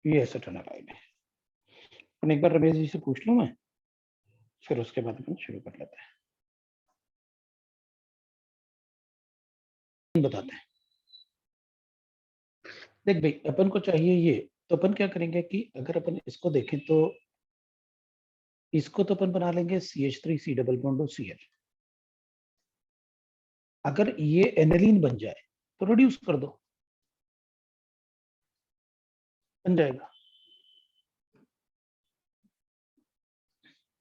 ये एसेटाइल है। एक बार रमेश जी से पूछ लूं मैं, फिर उसके बाद अपन शुरू कर लेते हैं, बताते हैं। देख भाई, अपन को चाहिए ये, तो अपन क्या करेंगे कि अगर अपन इसको देखें तो इसको तो अपन बना लेंगे CH3 डबल बॉन्ड Cl। अगर ये एनिलीन बन जाए तो रिड्यूस कर दो, बन जाएगा।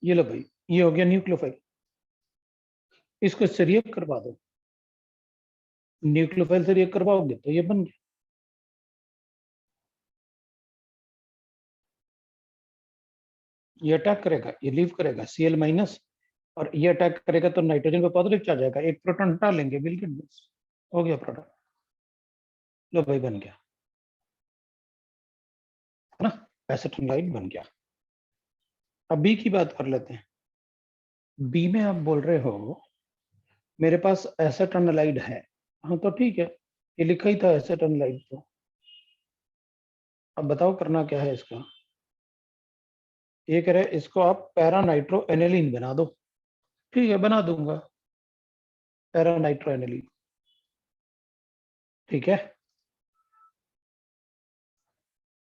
ये लो भाई, ये हो गया न्यूक्लियोफाइल। इसको इससे रिएक्ट करवा दो, न्यूक्लियोफाइल से रिएक्ट करवाओगे तो ये बन गया। ये अटैक करेगा, ये लीव करेगा Cl माइनस, और ये अटैक करेगा तो नाइट्रोजन पे पॉजिटिव चार्ज आएगा, एक प्रोटॉन हटा लेंगे, विल गेट दिस। हो गया प्रोडक्ट, लो भाई बन गया, है ना, एसेटाइल बन गया। अब बी की बात कर लेते हैं। बी में आप बोल रहे हो मेरे पास एसेटाइल है, हाँ तो ठीक है, ये लिखा ही था एसेटाइल। तो अब बताओ करना क्या है इसका। ये कह रहे इसको आप पैरा नाइट्रो एनिलीन बना दो, ठीक है बना दूंगा, पैरा नाइट्रो एनिलीन, ठीक है,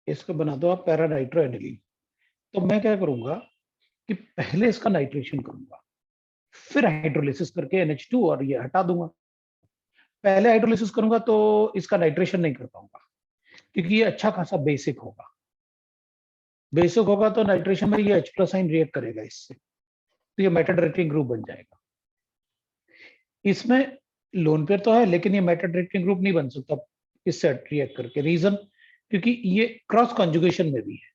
इसको बना दो आप पैरा नाइट्रो एनिलीन। तो मैं क्या करूंगा कि पहले इसका नाइट्रेशन करूंगा, फिर हाइड्रोलिसिस करके NH2 और ये हटा दूंगा। पहले हाइड्रोलिसिस करूंगा तो इसका नाइट्रेशन नहीं कर पाऊंगा, क्योंकि ये अच्छा खासा बेसिक होगा। बेसिक होगा तो नाइट्रेशन में ये H+ आयन रिएक्ट करेगा इससे, तो ये मेटा डायरेक्टिंग ग्रुप बन जाएगा। इसमें लोन पेयर तो है, लेकिन ये मेटा डायरेक्टिंग ग्रुप नहीं बन सकता इससे रिएक्ट करके। रीजन, क्योंकि ये क्रॉस कॉन्जुगेशन में भी है,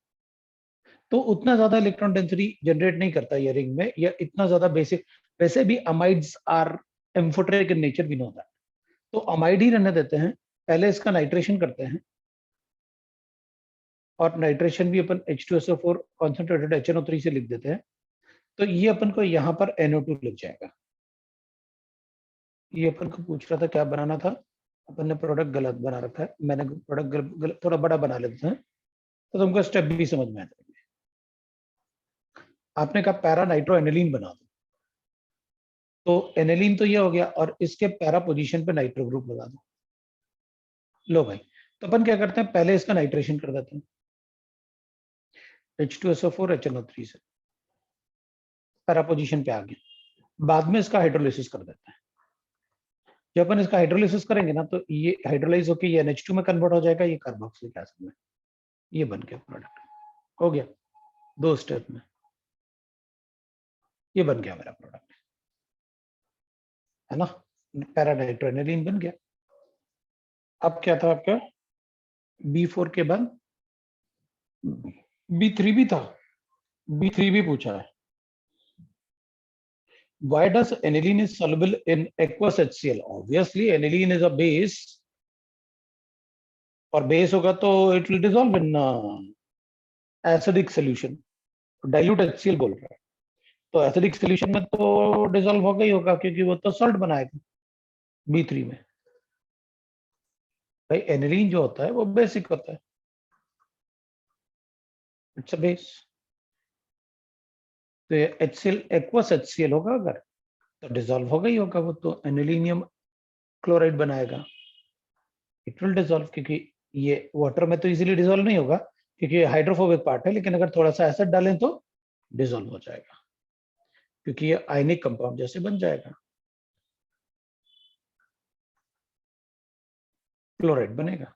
तो उतना ज्यादा इलेक्ट्रॉन डेंसिटी जनरेट नहीं करता ये रिंग में, या इतना ज्यादा बेसिक। वैसे भी amides are amphoteric in nature, भी नो दैट, तो अमाइड ही रहने देते हैं। पहले इसका नाइट्रेशन करते हैं, और नाइट्रेशन भी अपन H2SO4 कॉन्सेंट्रेटेड HNO3 से लिख देते हैं, तो ये अपन को यहाँ पर NO2 लग जाएगा। ये अपन को पूछ रहा था क्या बनाना था, अपन ने प्रोडक्ट गलत बना रखा है, मैंने प्रोडक्ट थोड़ा बड़ा बना लेते हैं तो तुमको स्टेप भी समझ में आ जाएंगे। आपने कहा पैरा नाइट्रो एनिलीन बना दो, तो एनिलीन तो ये हो गया, और इसके पैरा पोजीशन पे नाइट्रो ग्रुप लगा दो। लो भाई, तो अपन क्या करते हैं, पहले इसका नाइट्रेशन कर देते हैं H2SO4 HNO3 से, पैरा पोजीशन पे आ गया। बाद में इसका हाइड्रोलिसिस कर देते हैं। जब अपन इसका हाइड्रोलिसिस करेंगे ना, तो ये हाइड्रोलाइज होकर ये NH2 में कन्वर्ट हो जाएगा, ये कार्बोक्सिलिक एसिड में, ये बन गया प्रोडक्ट। हो गया 2 स्टेप में, ये बन गया मेरा प्रोडक्ट, है ना, पैरा नाइट्रो एनिलीन बन गया। अब क्या था आपका, B4 के बाद B3 भी था, B3 भी पूछा है। Why does aniline is soluble in aqueous HCl? Obviously aniline is a base, और बेस होगा तो it will dissolve in acidic solution। Dilute HCl बोल रहा है, तो एसिडिक सॉल्यूशन में तो डिसॉल्व होगा ही होगा, क्योंकि वो तो सॉल्ट बनाएगा B3 में। भाई एनिलीन जो होता है वो बेसिक होता है, इट्स अ बेस। तो ये HCl एक्वस HCl होगा अगर, तो डिसॉल्व होगा ही होगा, वो तो एनिलीनियम क्लोराइड बनाएगा, इट विल डिसॉल्व, क्योंकि ये वाटर में तो इजीली डिसॉल्व नहीं होगा, क्योंकि ये हाइड्रोफोबिक पार्ट है, लेकिन अगर थोड़ा सा एसिड डालें तो डिसॉल्व हो जाएगा, क्योंकि ये आयनिक कंपाउंड जैसे बन जाएगा, क्लोराइड बनेगा,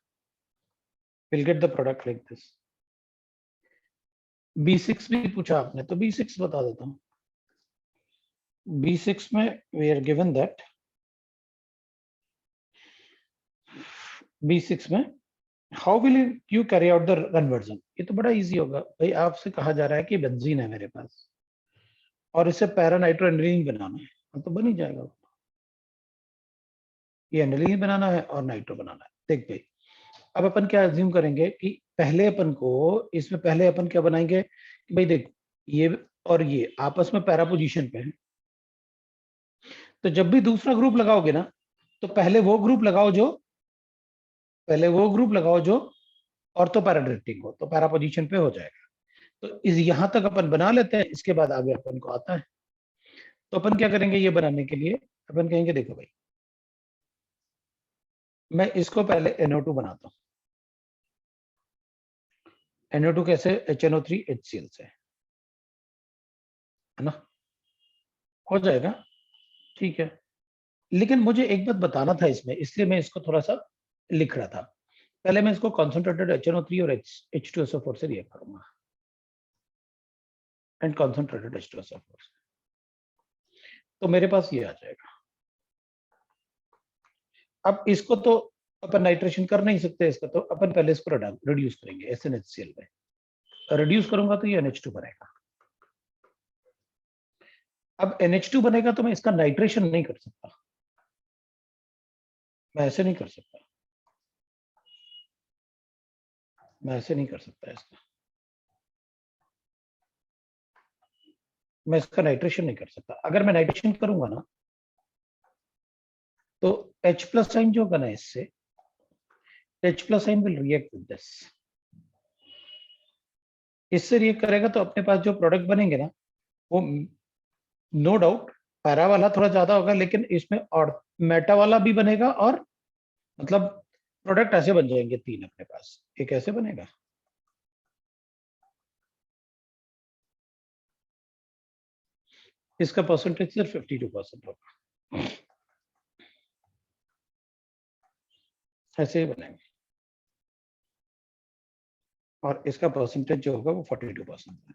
will get the product like this. B6 भी पूछा आपने, तो B6 बता देता हूँ। B6 में we are given that, B6 में how will you carry out the conversion. ये तो बड़ा इजी होगा भाई, आपसे कहा जा रहा है कि बेंजीन है मेरे पास और इसे पैरा नाइट्रो एनिलीन बनाना है, तो बन ही जाएगा। ये एनिलीन बनाना है और नाइट्रो बनाना है। देख भाई, अब अपन क्या अज्यूम करेंगे कि पहले अपन को, इसमें पहले अपन क्या बनाएंगे कि भाई देख, ये और ये आपस में पैरा पोजीशन पे है, तो जब भी दूसरा ग्रुप लगाओगे ना, तो पहले वो ग्रुप लगाओ जो ऑर्थो पैरा डायरेक्टिंग हो, तो पैरा पोजीशन पे हो जाएगा। तो इस यहां तक अपन बना लेते हैं, इसके बाद आगे अपन को आता है। तो अपन क्या करेंगे, ये बनाने के लिए अपन कहेंगे देखो भाई, मैं इसको पहले NO2 बनाता हूं। NO2 कैसे, HNO3 HCl से, है ना, हो जाएगा, ठीक है। लेकिन मुझे एक बात बताना था इसमें, इसलिए मैं इसको थोड़ा सा लिख रहा था। पहले मैं इसको कॉन्सेंट्रेटेड HNO3 और H2SO4 से रिएक्ट करूंगा, एंड कॉन्सेंट्रेटेड H2SO4 से, तो मेरे पास ये आ जाएगा। अब इसको तो अपन नाइट्रेशन कर नहीं सकते इसका, तो अपन पहले इसको रिड्यूस करेंगे SnHCl में। रिड्यूस करूंगा तो ये NH2 बनेगा। अब NH2 बनेगा तो मैं इसका नाइट्रेशन नहीं कर सकता, मैं ऐसे नहीं कर सकता, मैं ऐसे नहीं कर सकता इसका, मैं इसका नाइट्रेशन नहीं कर सकता। अगर मैं नाइट्रेशन करूंगा ना, तो H प्लस साइन जो होगा ना इससे, H plus sign will react with this, इससे रिएक्ट करेगा, तो अपने पास जो प्रोडक्ट बनेंगे ना, वो नो डाउट पैरा वाला थोड़ा ज्यादा होगा, लेकिन इसमें और मेटा वाला भी बनेगा, और मतलब प्रोडक्ट ऐसे बन जाएंगे तीन अपने पास। एक ऐसे बनेगा, इसका परसेंटेज सिर्फ 52% होगा, ऐसे ही बनेंगे, और इसका परसेंटेज जो होगा वो 42%,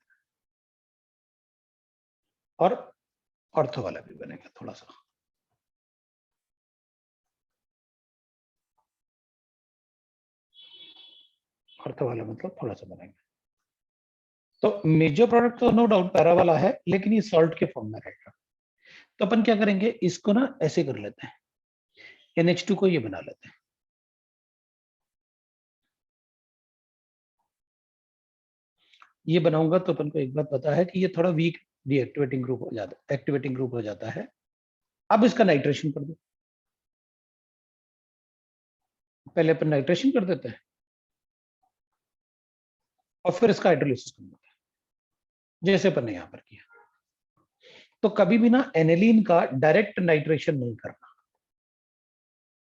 और ऑर्थो वाला भी बनेगा थोड़ा सा। ऑर्थो वाला मतलब थोड़ा सा बनेगा। तो मेजर प्रोडक्ट तो नो डाउट पैरा वाला है, लेकिन ये सॉल्ट के फॉर्म में रहेगा। तो अपन क्या करेंगे, इसको ना ऐसे कर लेते हैं, NH2 को ये बना लेते हैं। ये बनाऊंगा तो अपन को एक बात पता है कि ये थोड़ा वीक डीएक्टिवेटिंग ग्रुप हो जाता है, एक्टिवेटिंग ग्रुप हो जाता है। अब इसका नाइट्रेशन कर दो, पहले अपन नाइट्रेशन कर देते हैं, और फिर इसका हाइड्रोलिसिस कर देते हैं, जैसे अपन ने यहां पर किया। तो कभी भी ना एनिलीन का डायरेक्ट नाइट्रेशन नहीं करना,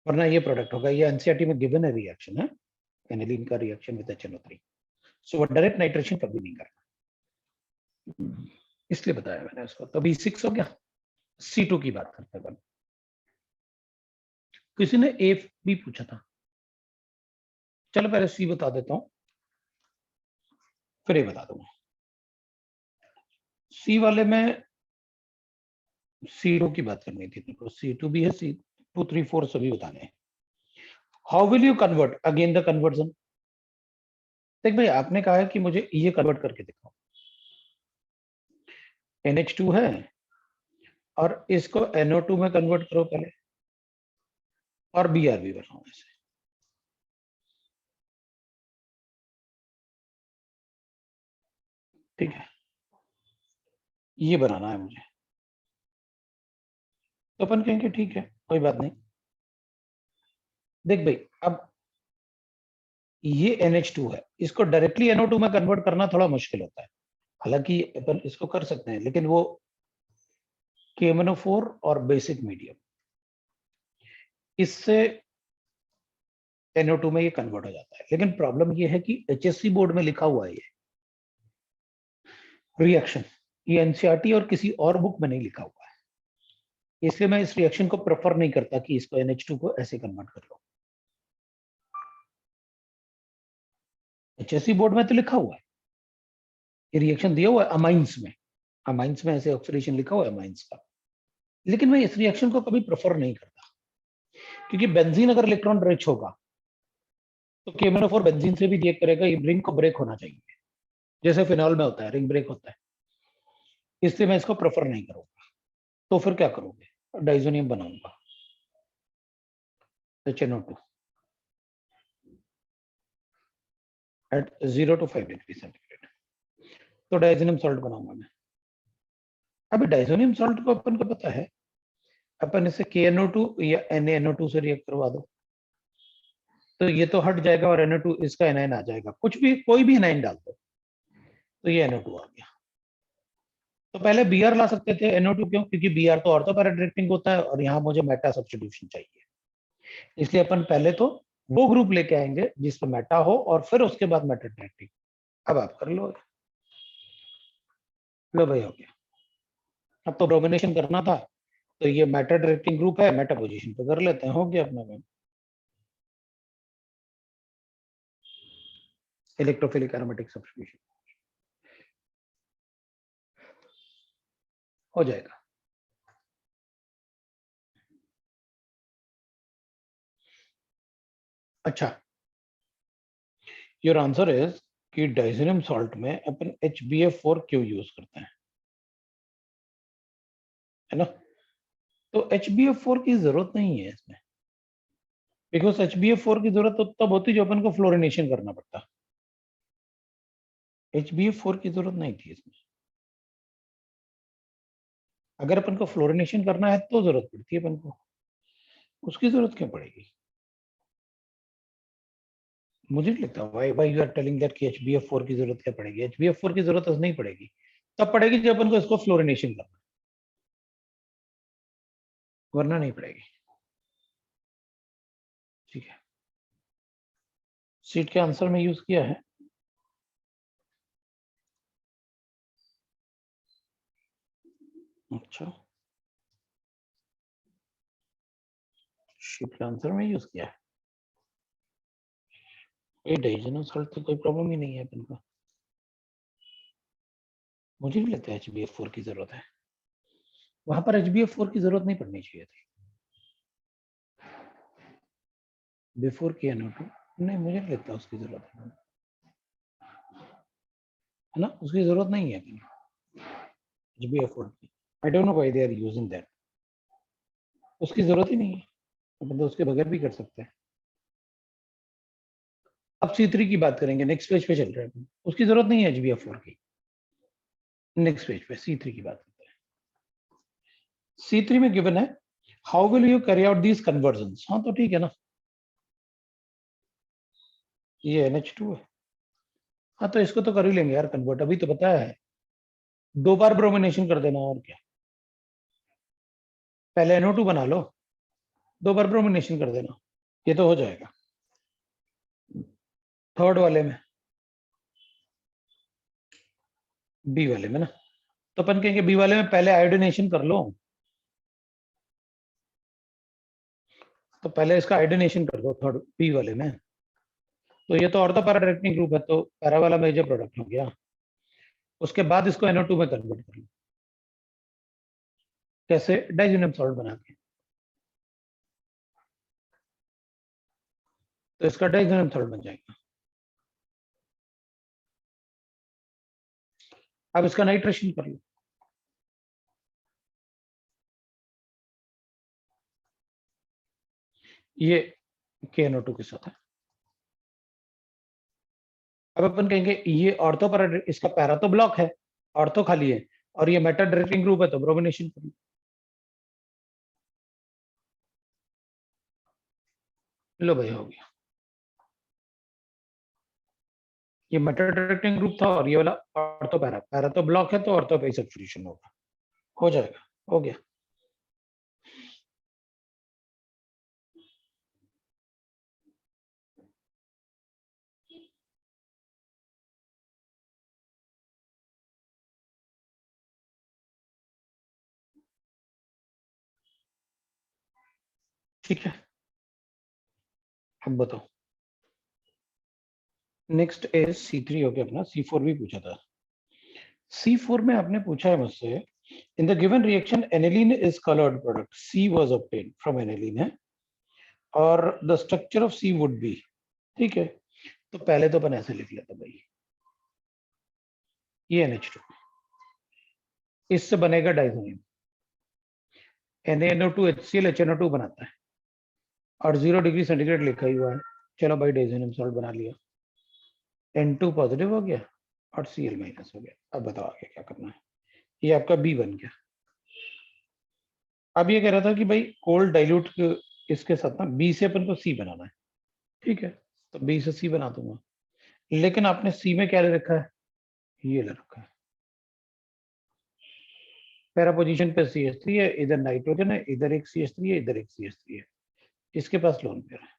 वरना ये प्रोडक्ट होगा। ये एनसीईआरटी में गिवन है, रिएक्शन है एनिलीन का रिएक्शन विद HNO3, सो वो डायरेक्ट नाइट्रेशन कभी नहीं करना, इसलिए बताया मैंने उसको। तो B6 हो गया। C2 की बात करते हैं। किसी ने A भी पूछा था, चलो पहले C बता देता हूं, फिर A बता दूंगा। C वाले में C2 की बात करनी थी तुमको, C2 भी है, C2 3 4 सभी बताने हैं। How will you convert, again the conversion. देख भाई, आपने कहा है कि मुझे ये कन्वर्ट करके दिखाओ, NH2 है, और इसको NO2 में कन्वर्ट करो पहले, और BRB बनाओ ऐसे। ठीक है, ये बनाना है मुझे। तो अपन कहेंगे ठीक है, कोई बात नहीं। देख भाई, अब ये NH2 है, इसको डायरेक्टली NO2 में कन्वर्ट करना थोड़ा मुश्किल होता है। हालांकि अपन इसको कर सकते हैं, लेकिन वो KMNO4 और बेसिक मीडियम, इससे NO2 में ये कन्वर्ट हो जाता है। लेकिन प्रॉब्लम ये है कि HSC बोर्ड में लिखा हुआ है ये रिएक्शन, ये एनसीईआरटी और किसी और बुक में नहीं लिखा हुआ है, इसलिए मैं इस रिएक्शन को प्रेफर नहीं करता कि इसको NH2 को ऐसे कन्वर्ट कर लो। HSC बोर्ड में तो लिखा हुआ है, ये रिएक्शन दिया हुआ है अमाइंस में, अमाइंस में ऐसे ऑक्सीडेशन लिखा हुआ है अमाइंस का। लेकिन मैं इस रिएक्शन को कभी प्रेफर नहीं करता, क्योंकि बेंजीन अगर इलेक्ट्रॉन रिच होगा, तो KMNO4 बेंजीन से भी रिएक्ट करेगा, ये रिंग को ब्रेक होना चाहिए, जैसे फिनॉल में होता है, रिंग ब्रेक होता है, इसलिए मैं इसको प्रेफर नहीं करूंगा। तो फिर क्या करोगे, डाइजोनियम बनाऊंगा, HNO2 at 0 to 5 degree centigrade, तो डाइजोनियम सॉल्ट बनाऊंगा मैं। अभी डाइजोनियम सॉल्ट को अपन को पता है अपन इसे KNO2 या NaNO2 से रिएक्ट करवा दो, तो ये तो हट जाएगा और NO2 इसका एनाइन आ जाएगा, कुछ भी कोई भी एनाइन डाल दो तो ये NO2 आ गया। तो पहले Br ला सकते थे, NO2 क्यों? क्योंकि Br तो ऑर्थो पैरा डायरेक्टिंग होता है और यहाँ मुझे मेटा सब्स्टिट्यूशन चाहिए, इसलिए अपन पहले तो वो ग्रुप लेके आएंगे जिसमें मेटा हो और फिर उसके बाद मेटा डायरेक्टिंग। अब आप कर लो, लो भाई हो गया। अब तो डोमिनेशन करना था, तो ये मेटा डायरेक्टिंग ग्रुप है, मेटा पोजीशन पे कर लेते हैं, हो गया अपना काम। इलेक्ट्रोफिलिक एरोमेटिक सब्स्टिट्यूशन हो जाएगा। अच्छा, योर आंसर इज कि डाइजेनियम सॉल्ट में अपन HbF4 क्यों यूज करते हैं, है ना? तो HbF4 की जरूरत नहीं है इसमें, बिकॉज HbF4 की जरूरत तो तब होती जो अपन को फ्लोरिनेशन करना पड़ता। HbF4 की जरूरत नहीं थी इसमें, अगर अपन को फ्लोरिनेशन करना है तो जरूरत पड़ती है अपन को, उसकी जरूरत क्यों पड़ेगी? मुझे नहीं लगता why you are telling that कि HbF4 की जरूरत क्या पड़ेगी, HbF4 की जरूरत नहीं पड़ेगी, तब पड़ेगी जब अपन को इसको फ्लोरिनेशन करना, वरना नहीं पड़ेगी। ठीक है, सीट के आंसर में यूज किया है। अच्छा, शीट के आंसर में यूज किया है, ये डाइजेनम सॉल्ट तो कोई प्रॉब्लम ही नहीं है अपन को, मुझे नहीं लगता HbF4 की जरूरत है, वहां पर HbF4 की जरूरत नहीं पड़नी चाहिए थी, बिफोर किया NO2 नहीं, मुझे नहीं लगता उसकी जरूरत है ना, उसकी जरूरत नहीं है HbF4 की। I don't know why they are using that, उसकी जरूरत ही नहीं है, अपन तो उसके बगैर भी कर सकते हैं। अब C3 की बात करेंगे, नेक्स्ट पेज पे चल रहे हैं, उसकी जरूरत नहीं है HbF4 की, नेक्स्ट पेज पे C3 की बात करते हैं। C3 में गिवन है how will you carry out these convergence, हाँ तो ठीक है ना, ये NH2 है, हाँ तो इसको तो कर ही लेंगे यार कन्वर्ट, अभी तो बताया है 2 बार ब्रोमिनेशन कर देना, और क्या, पहले NO2 बना लो, 2 बार ब्रोमिनेशन कर देना, ये तो हो जाएगा। थर्ड वाले में, बी वाले में ना, तो अपन कहेंगे बी वाले में पहले आयोडिनेशन कर लो, तो पहले इसका आयोडिनेशन कर दो थर्ड बी वाले में, तो ये तो ऑर्थो पैरा डायरेक्टिंग ग्रुप है, तो पैरा वाला मेजर प्रोडक्ट हो गया, उसके बाद इसको NO2 में कन्वर्ट कर लो, कैसे? डाइजेनियम सॉल्ट बना के, तो इसका डाइजेनियम सॉल्ट बन जाएगा। अब इसका नाइट्रेशन कर लो, ये KNO2 के साथ है। अब अपन कहेंगे ये ऑर्थो पैरा, इसका पैरा तो ब्लॉक है, ऑर्थो खाली है, और ये मेटा डायरेक्टिंग ग्रुप है, तो ब्रोमिनेशन कर लो, लो भाई हो गया, ये मेटा डायरेक्टिंग ग्रुप था और ये वाला ऑर्थो पैरा, पैरा तो ब्लॉक है तो ऑर्थो पे ही सब्स्टिट्यूशन होगा, हो जाएगा, हो गया। ठीक है, अब बताओ, नेक्स्ट इज C3 हो गया अपना, C4 भी पूछा था। C4 में आपने पूछा है मुझसे, in the given reaction aniline is coloured product, C was obtained from aniline है, और the structure of C would be, ठीक है, तो पहले तो अपन ऐसे लिख लेते भाई, ये NH2, इससे बनेगा डाइजोनियम, NaNO2 HCl HNO2 बनाता है, और 0 डिग्री सेंटीग्रेड लिखा ही हुआ है, चलो भाई डाइजोनियम सॉल्ट बना लिया, N2 पॉजिटिव हो गया और Cl माइनस हो गया। अब बताओ आगे क्या करना है, ये आपका B बन गया, अब ये कह रहा था कि भाई कोल्ड डाइल्यूट इसके साथ ना बी से अपन को सी बनाना है, ठीक है, तो बी से सी बना दूंगा। लेकिन आपने सी में क्या ले रखा है, ये ले रखा है, पैरा पोजीशन पे CH3 है, इधर नाइट्रोजन है, इधर एक CH3 है, इधर एक CH3 है, इसके पास लोन पेयर है।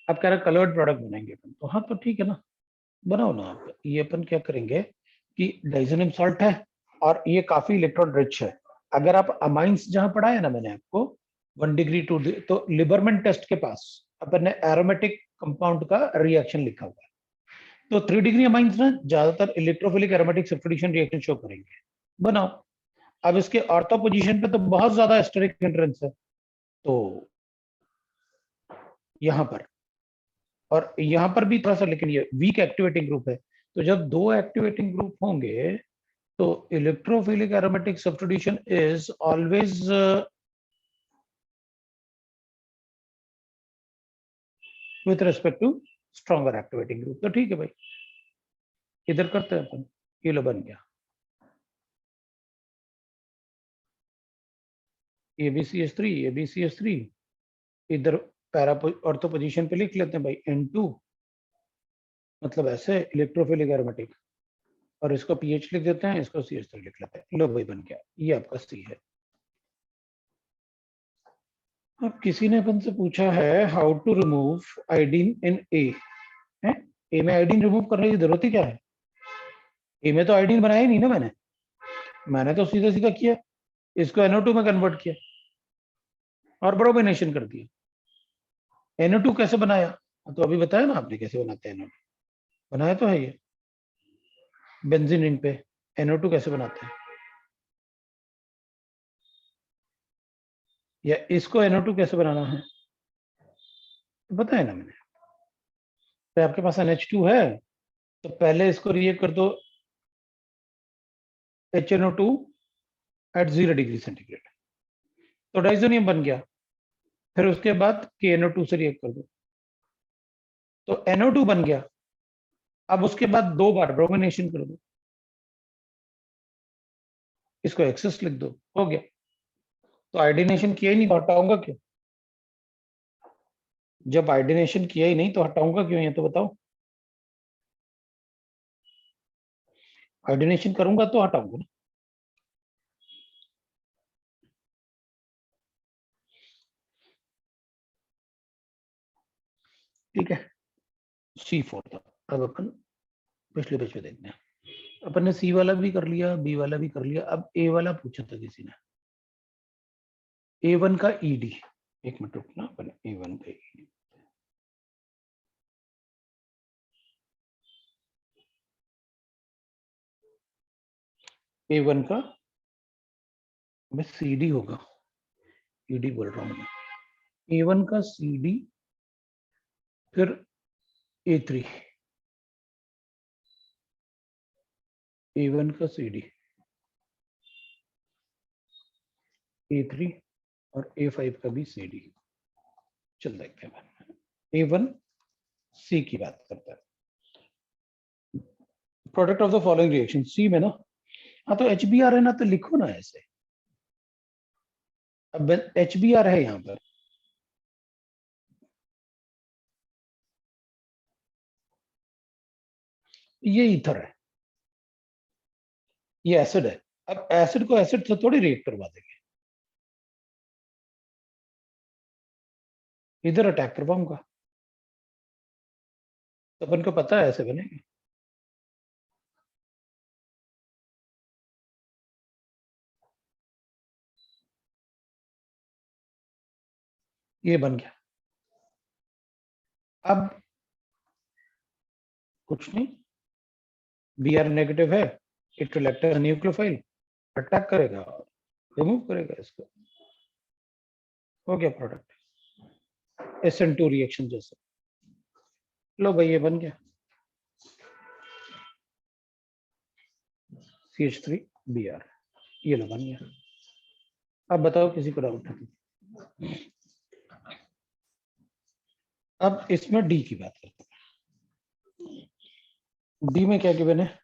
अब कह रहा कलर्ड प्रोडक्ट बनाएंगे अपन, तो हाँ तो ठीक है ना, बनाओ ना आप। ये अपन क्या करेंगे कि डाइजेनियम सॉल्ट है और ये काफी इलेक्ट्रॉन रिच है। अगर आप अमाइंस जहां पढ़ा है ना मैंने आपको 1 डिग्री 2 तो लिबरमैन टेस्ट के पास अपन ने एरोमेटिक कंपाउंड का रिएक्शन लिखा हुआ है। तो 3 डिग्री अमाइंस ना ज्यादातर electrophilic aromatic substitution reaction show करेंगे। बनाओ। अब इसके ऑर्थो पोजीशन पे तो बहुत ज्यादा एस्टेरिक एंट्रेंस है, तो यहां पर और यहां पर भी थोड़ा सा, लेकिन ये वीक एक्टिवेटिंग ग्रुप है। तो जब दो एक्टिवेटिंग ग्रुप होंगे तो electrophilic aromatic substitution is always with respect to stronger activating group. तो ठीक है भाई, इधर करते हैं अपन। ये लो बन गया AbCH3 AbCH3, इधर पैरा ऑर्थो पोजीशन पे लिख लेते हैं भाई N2, मतलब ऐसे इलेक्ट्रोफिलिक एरोमेटिक, और इसको पीएच लिख देते हैं, इसको CH3 लिख लेते हैं। लो भाई बन गया, ये आपका सी है। अब किसी ने अपन से पूछा है how to remove iodine in a, है ए में आयोडीन रिमूव करने की जरूरत ही क्या है, ए में तो आयोडीन बनाया ही नहीं ना मैंने। मैंने तो सीधा सीधा किया, इसको NO2 में कन्वर्ट किया और ब्रोमिनेशन कर दिया। NO2 कैसे बनाया, तो अभी बताया ना आपने कैसे बनाते हैं NO2, बनाया तो है ये बेंजीन रिंग पे। NO2 कैसे बनाते हैं, या इसको NO2 कैसे बनाना है, तो बताया ना मैंने। तो आपके पास NH2 है, तो पहले इसको रिएक्ट कर दो HNO2 एट 0 डिग्री सेंटीग्रेड, तो डाइजोनियम बन गया। फिर उसके बाद KNO2 से रिएक्ट कर दो, तो NO2 बन गया। अब उसके बाद 2 बार ब्रोमिनेशन कर दो, इसको एक्सेस लिख दो, हो गया। तो आयोडीनेशन किया ही नहीं तो हटाऊंगा क्यों, जब आयोडीनेशन किया ही नहीं तो हटाऊंगा क्यों, ये तो बताओ। आयोडीनेशन करूंगा तो हटाऊंगा ना। ठीक है, C4 था। अब अपन पिछले पेज पे देखते हैं। अपन ने सी वाला भी कर लिया, बी वाला भी कर लिया, अब ए वाला पूछा था किसी ने, A1 का ED। एक मिनट रुकना, अपन A1 का ED, A1 का मैं CD होगा, ED बोल रहा हूँ मैं। A1 का CD, फिर A3, A1 का CD, A3 और A5 का भी CD। चल देखते हैं। A1 C की बात करता है, product of the following reaction C में ना। हाँ तो HBr है ना, तो लिखो ना ऐसे। अब HBr है यहाँ पर, ये ईथर है, ये एसिड है। अब एसिड को एसिड से थोड़ी रिएक्ट करवा देंगे, इधर अटैक करवाऊंगा, तो अपन को पता है ऐसे बनेगा। ये बन गया। अब कुछ नहीं, Br नेगेटिव है, it will act as nucleophile, attack करेगा और रिमूव करेगा इसको, हो गया प्रोडक्ट। SN2 रिएक्शन जैसे। लो भाई ये बन गया CH3Br, ये लो बन गया। अब बताओ किसी को डाउट है। अब इसमें डी की बात करते हैं। डी में क्या गिवन है,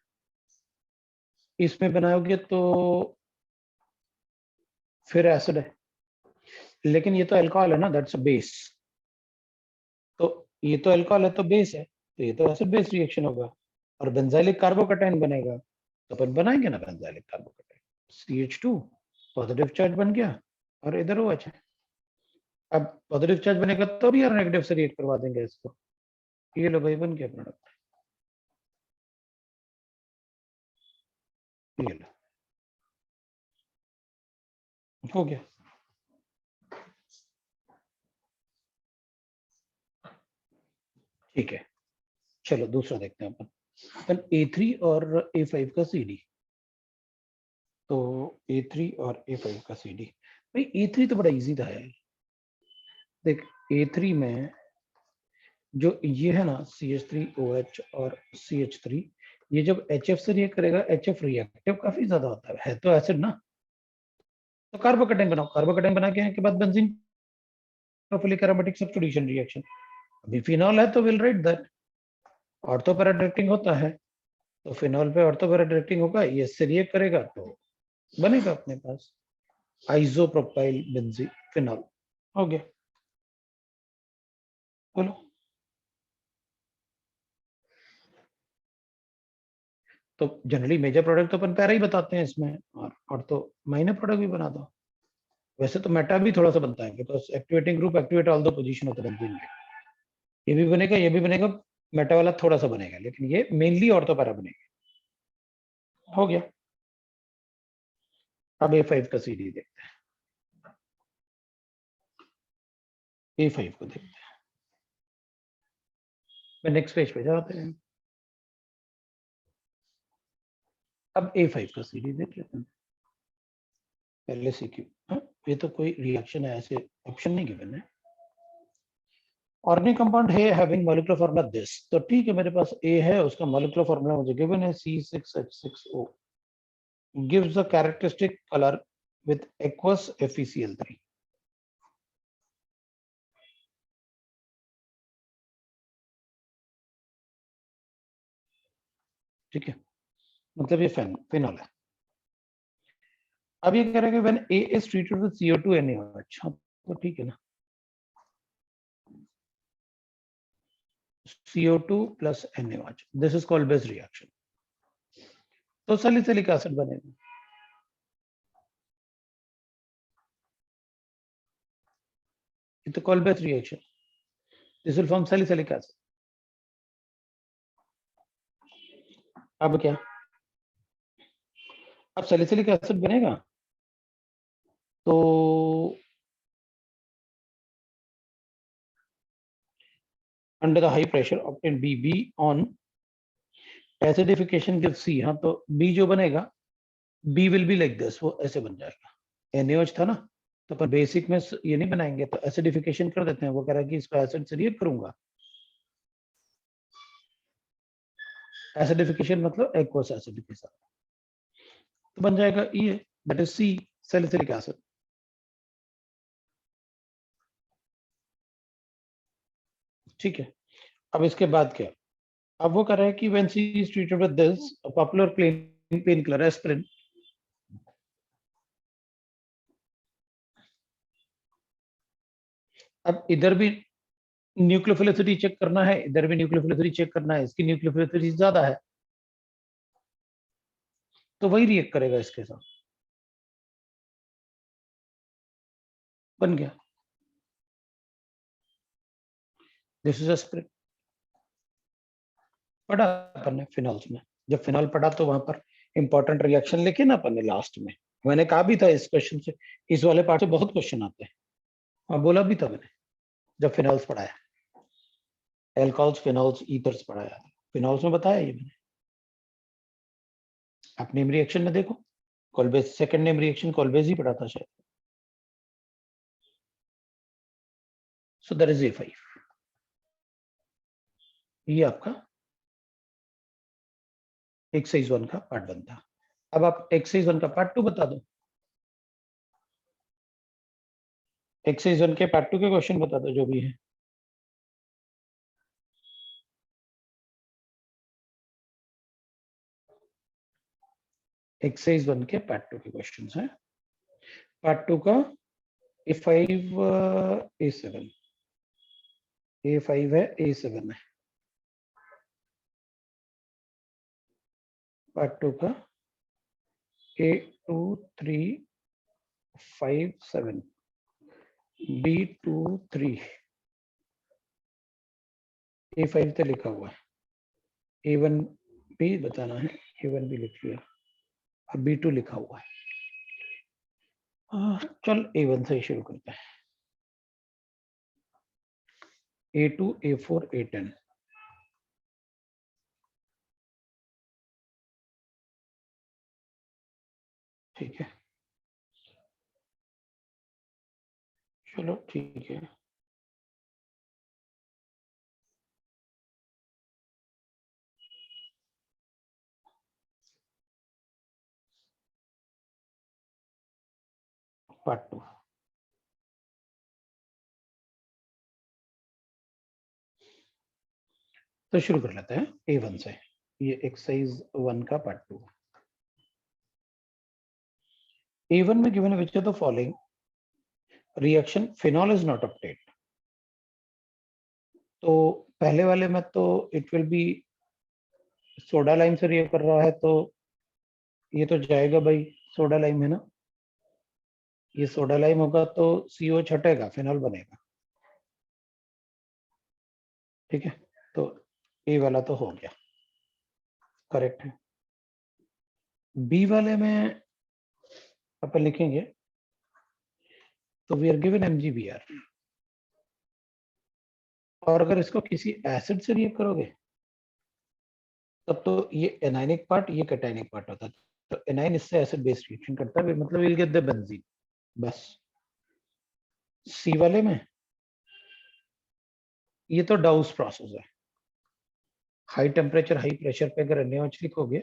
इसमें बनाओगे तो फिर एसिड है, लेकिन ये तो अल्कोहल है ना, दैट्स अ बेस। तो ये तो अल्कोहल है तो बेस है, तो ये तो एसिड बेस रिएक्शन होगा और बेंजाइलिक कार्बोकैटायन बनेगा, तो अपन बनाएंगे ना benzylic carbocation, CH2 positive charge बन गया और इधर OH है। अब पॉजिटिव चार्ज बनेगा तो भी यार नेगेटिव से रिएक्ट करवा देंगे इसको। ये लो भाई बन गया प्रोडक्ट, ये लो हो गया। ठीक है, चलो दूसरा देखते हैं अपन A3 और A5 का CD। तो A3 और A5 का CD, भाई A3 तो बड़ा इजी था यार। देख A3 में जो ये है ना CH3OH और CH3, ये जब HF से रिएक्ट करेगा, HF रिएक्टिव काफी ज्यादा होता है तो एसिड ना, तो कार्बोकैटायन बनाओ, कार्बोकैटायन बना के बाद benzene prolific aromatic substitution reaction. अभी फिनॉल है तो will write that, ortho para directing होता है, तो फिनॉल पे ऑर्थो पैरा डायरेक्टिंग होगा, ये इससे रिएक्ट करेगा तो बनेगा अपने पास आइसोप्रोपाइल बेंजीन फिनॉल। हो गया, बोलो। तो जनरली मेजर प्रोडक्ट तो अपन पैरा ही बताते हैं इसमें, और तो माइनर प्रोडक्ट भी बना दो। वैसे तो मेटा भी थोड़ा सा बनता है, because activating group activate all the position of the benzene. ये भी बनेगा, ये भी बनेगा, मेटा वाला थोड़ा सा बनेगा, लेकिन ये मेनली ऑर्थो पैरा बनेगा। हो गया। अब A5 का CD देखते हैं, A5 को देखते हैं, नेक्स्ट पेज पे जाते हैं। अब A5 का CD देख लेते हैं, पहले CQ। हाँ, ये तो कोई रिएक्शन है, ऐसे ऑप्शन नहीं गिवन है। ऑर्गेनिक कंपाउंड है हैविंग मॉलिक्यूलर फार्मूला दिस, तो ठीक है मेरे पास A है, उसका मॉलिक्यूलर फार्मूला मुझे गिवन है C6H6O, gives a characteristic color with aqueous FeCl3। ठीक है, मतलब ये फिनॉल है। अब ये कह रहा है कि when A is treated with CO2 NaOH, अच्छा तो ठीक है ना, CO2 plus NaOH, this is called base reaction, तो सैलिसिलिक एसिड बनेगा। ये तो call base reaction, this will form salicylic acid. अब क्या, अब सैलिसिलिक एसिड बनेगा तो under the high pressure obtain be on acidification gives C। हाँ तो B जो बनेगा, B will be like this, वो ऐसे बन जाएगा। NaOH था ना, तो पर बेसिक में ये नहीं बनाएंगे, तो एसिडिफिकेशन कर देते हैं। वो कह रहा है कि इसको एसिड से रिएक्ट करूंगा, एसिडिफिकेशन मतलब एक्वस एसिड के साथ, तो बन जाएगा ये, that is C, salicylic acid. ठीक है, अब इसके बाद क्या, अब वो कह रहा है कि when C is treated with this popular pain killer aspirin, अब इधर भी न्यूक्लियोफिलिसिटी चेक करना है, इधर भी न्यूक्लियोफिलिसिटी चेक करना है, इसकी न्यूक्लियोफिलिसिटी ज्यादा है तो वही रिएक्ट करेगा इसके साथ, बन गया, दिस इज एस्पिरिन। पढ़ा अपन ने फिनॉल्स में, जब फिनॉल पढ़ा तो वहां पर इंपॉर्टेंट रिएक्शन लिखे ना अपन ने लास्ट में, मैंने कहा भी था इस क्वेश्चन से, इस वाले पार्ट से बहुत क्वेश्चन आते हैं, और बोला भी था मैंने जब फिनॉल्स पढ़ाया, एल्कोहल्स फिनॉल्स ईथर्स पढ़ाया, फिनॉल्स में बताया ये मैंने। आप नेम रिएक्शन में देखो, कॉल्बेज सेकंड नेम रिएक्शन कॉल्बेज ही पढ़ा था शायद। सो दैट इज A5, ये आपका एक्सरसाइज 1 का पार्ट 1 था। अब आप एक्सरसाइज 1 का पार्ट 2 बता दो, एक्सरसाइज 1 के पार्ट 2 के क्वेश्चन बता दो जो भी है। एक्सरसाइज 1 के पार्ट 2 के क्वेश्चंस हैं, पार्ट 2 का A5 A7, A5 है A7 है। पार्ट 2 का A2 3 5 7, B2 3, A5 तो लिखा हुआ है, A1 भी बताना है, A1 भी लिख लिया, अब B2 लिखा हुआ है। चल A1 से ही शुरू करते हैं। A2 A4 A10, ठीक है, चलो ठीक है। पार्ट 2, तो शुरू कर लेते हैं A1 से। ये एक्सरसाइज 1 का पार्ट 2। A1 में given which of the following reaction phenol is not opted. तो पहले वाले में तो it will be soda lime से रिएक्ट कर रहा है, तो ये तो जाएगा भाई, सोडा लाइम है ना, ये सोडा लाइम होगा तो CO छटेगा, फिनॉल बनेगा, ठीक है। तो ए वाला तो हो गया, करेक्ट है। बी वाले में अपन लिखेंगे, तो वी आर गिवन MgBr, और अगर इसको किसी एसिड से रिएक्ट करोगे तब तो ये एनायनिक पार्ट, ये कैटायनिक पार्ट होता है, तो एनाइन इससे एसिड बेस रिएक्शन करता है, मतलब विल गेट द बेंजीन बस। सी वाले में ये तो डाउस प्रोसेस है, हाई टेम्परेचर हाई प्रेशर पे अगर NaOH लिखोगे,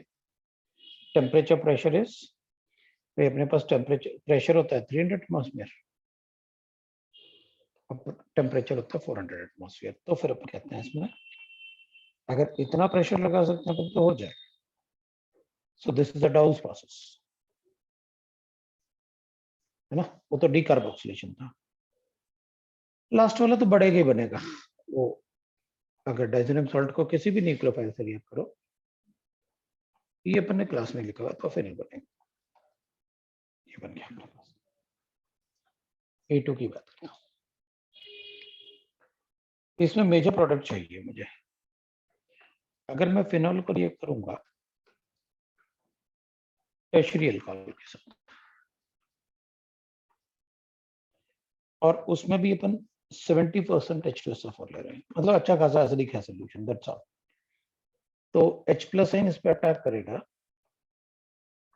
टेम्परेचर प्रेशर इज, अपने पास टेम्परेचर प्रेशर होता है 300 एटमॉस्फेयर, टेम्परेचर होता है 400 एटमॉस्फेयर, तो फिर अपन कहते हैं इसमें अगर इतना प्रेशर लगा सकते हैं तो हो जाएगा। So this is a डाउस process, है ना, वो तो डीकार्बोक्सिलेशन था। लास्ट वाला तो बढ़ेगा ही बनेगा, वो अगर डाइजेनियम सॉल्ट को किसी भी न्यूक्लियोफाइल से रिएक्ट करो, ये अपन ने क्लास में लिखा हुआ तो फिर बनेगा, ये बन गया। A2 की बात करता हूँ, इसमें मेजर प्रोडक्ट चाहिए मुझे। अगर मैं फिनॉल को रिएक्ट करूंगा टर्शियरी अल्कोहल के साथ, और उसमें भी अपन 70% H2SO4 ले रहे हैं, मतलब अच्छा खासा एसिडिक है सॉल्यूशन, दैट्स ऑल। तो H+ इस पे अटैक करेगा,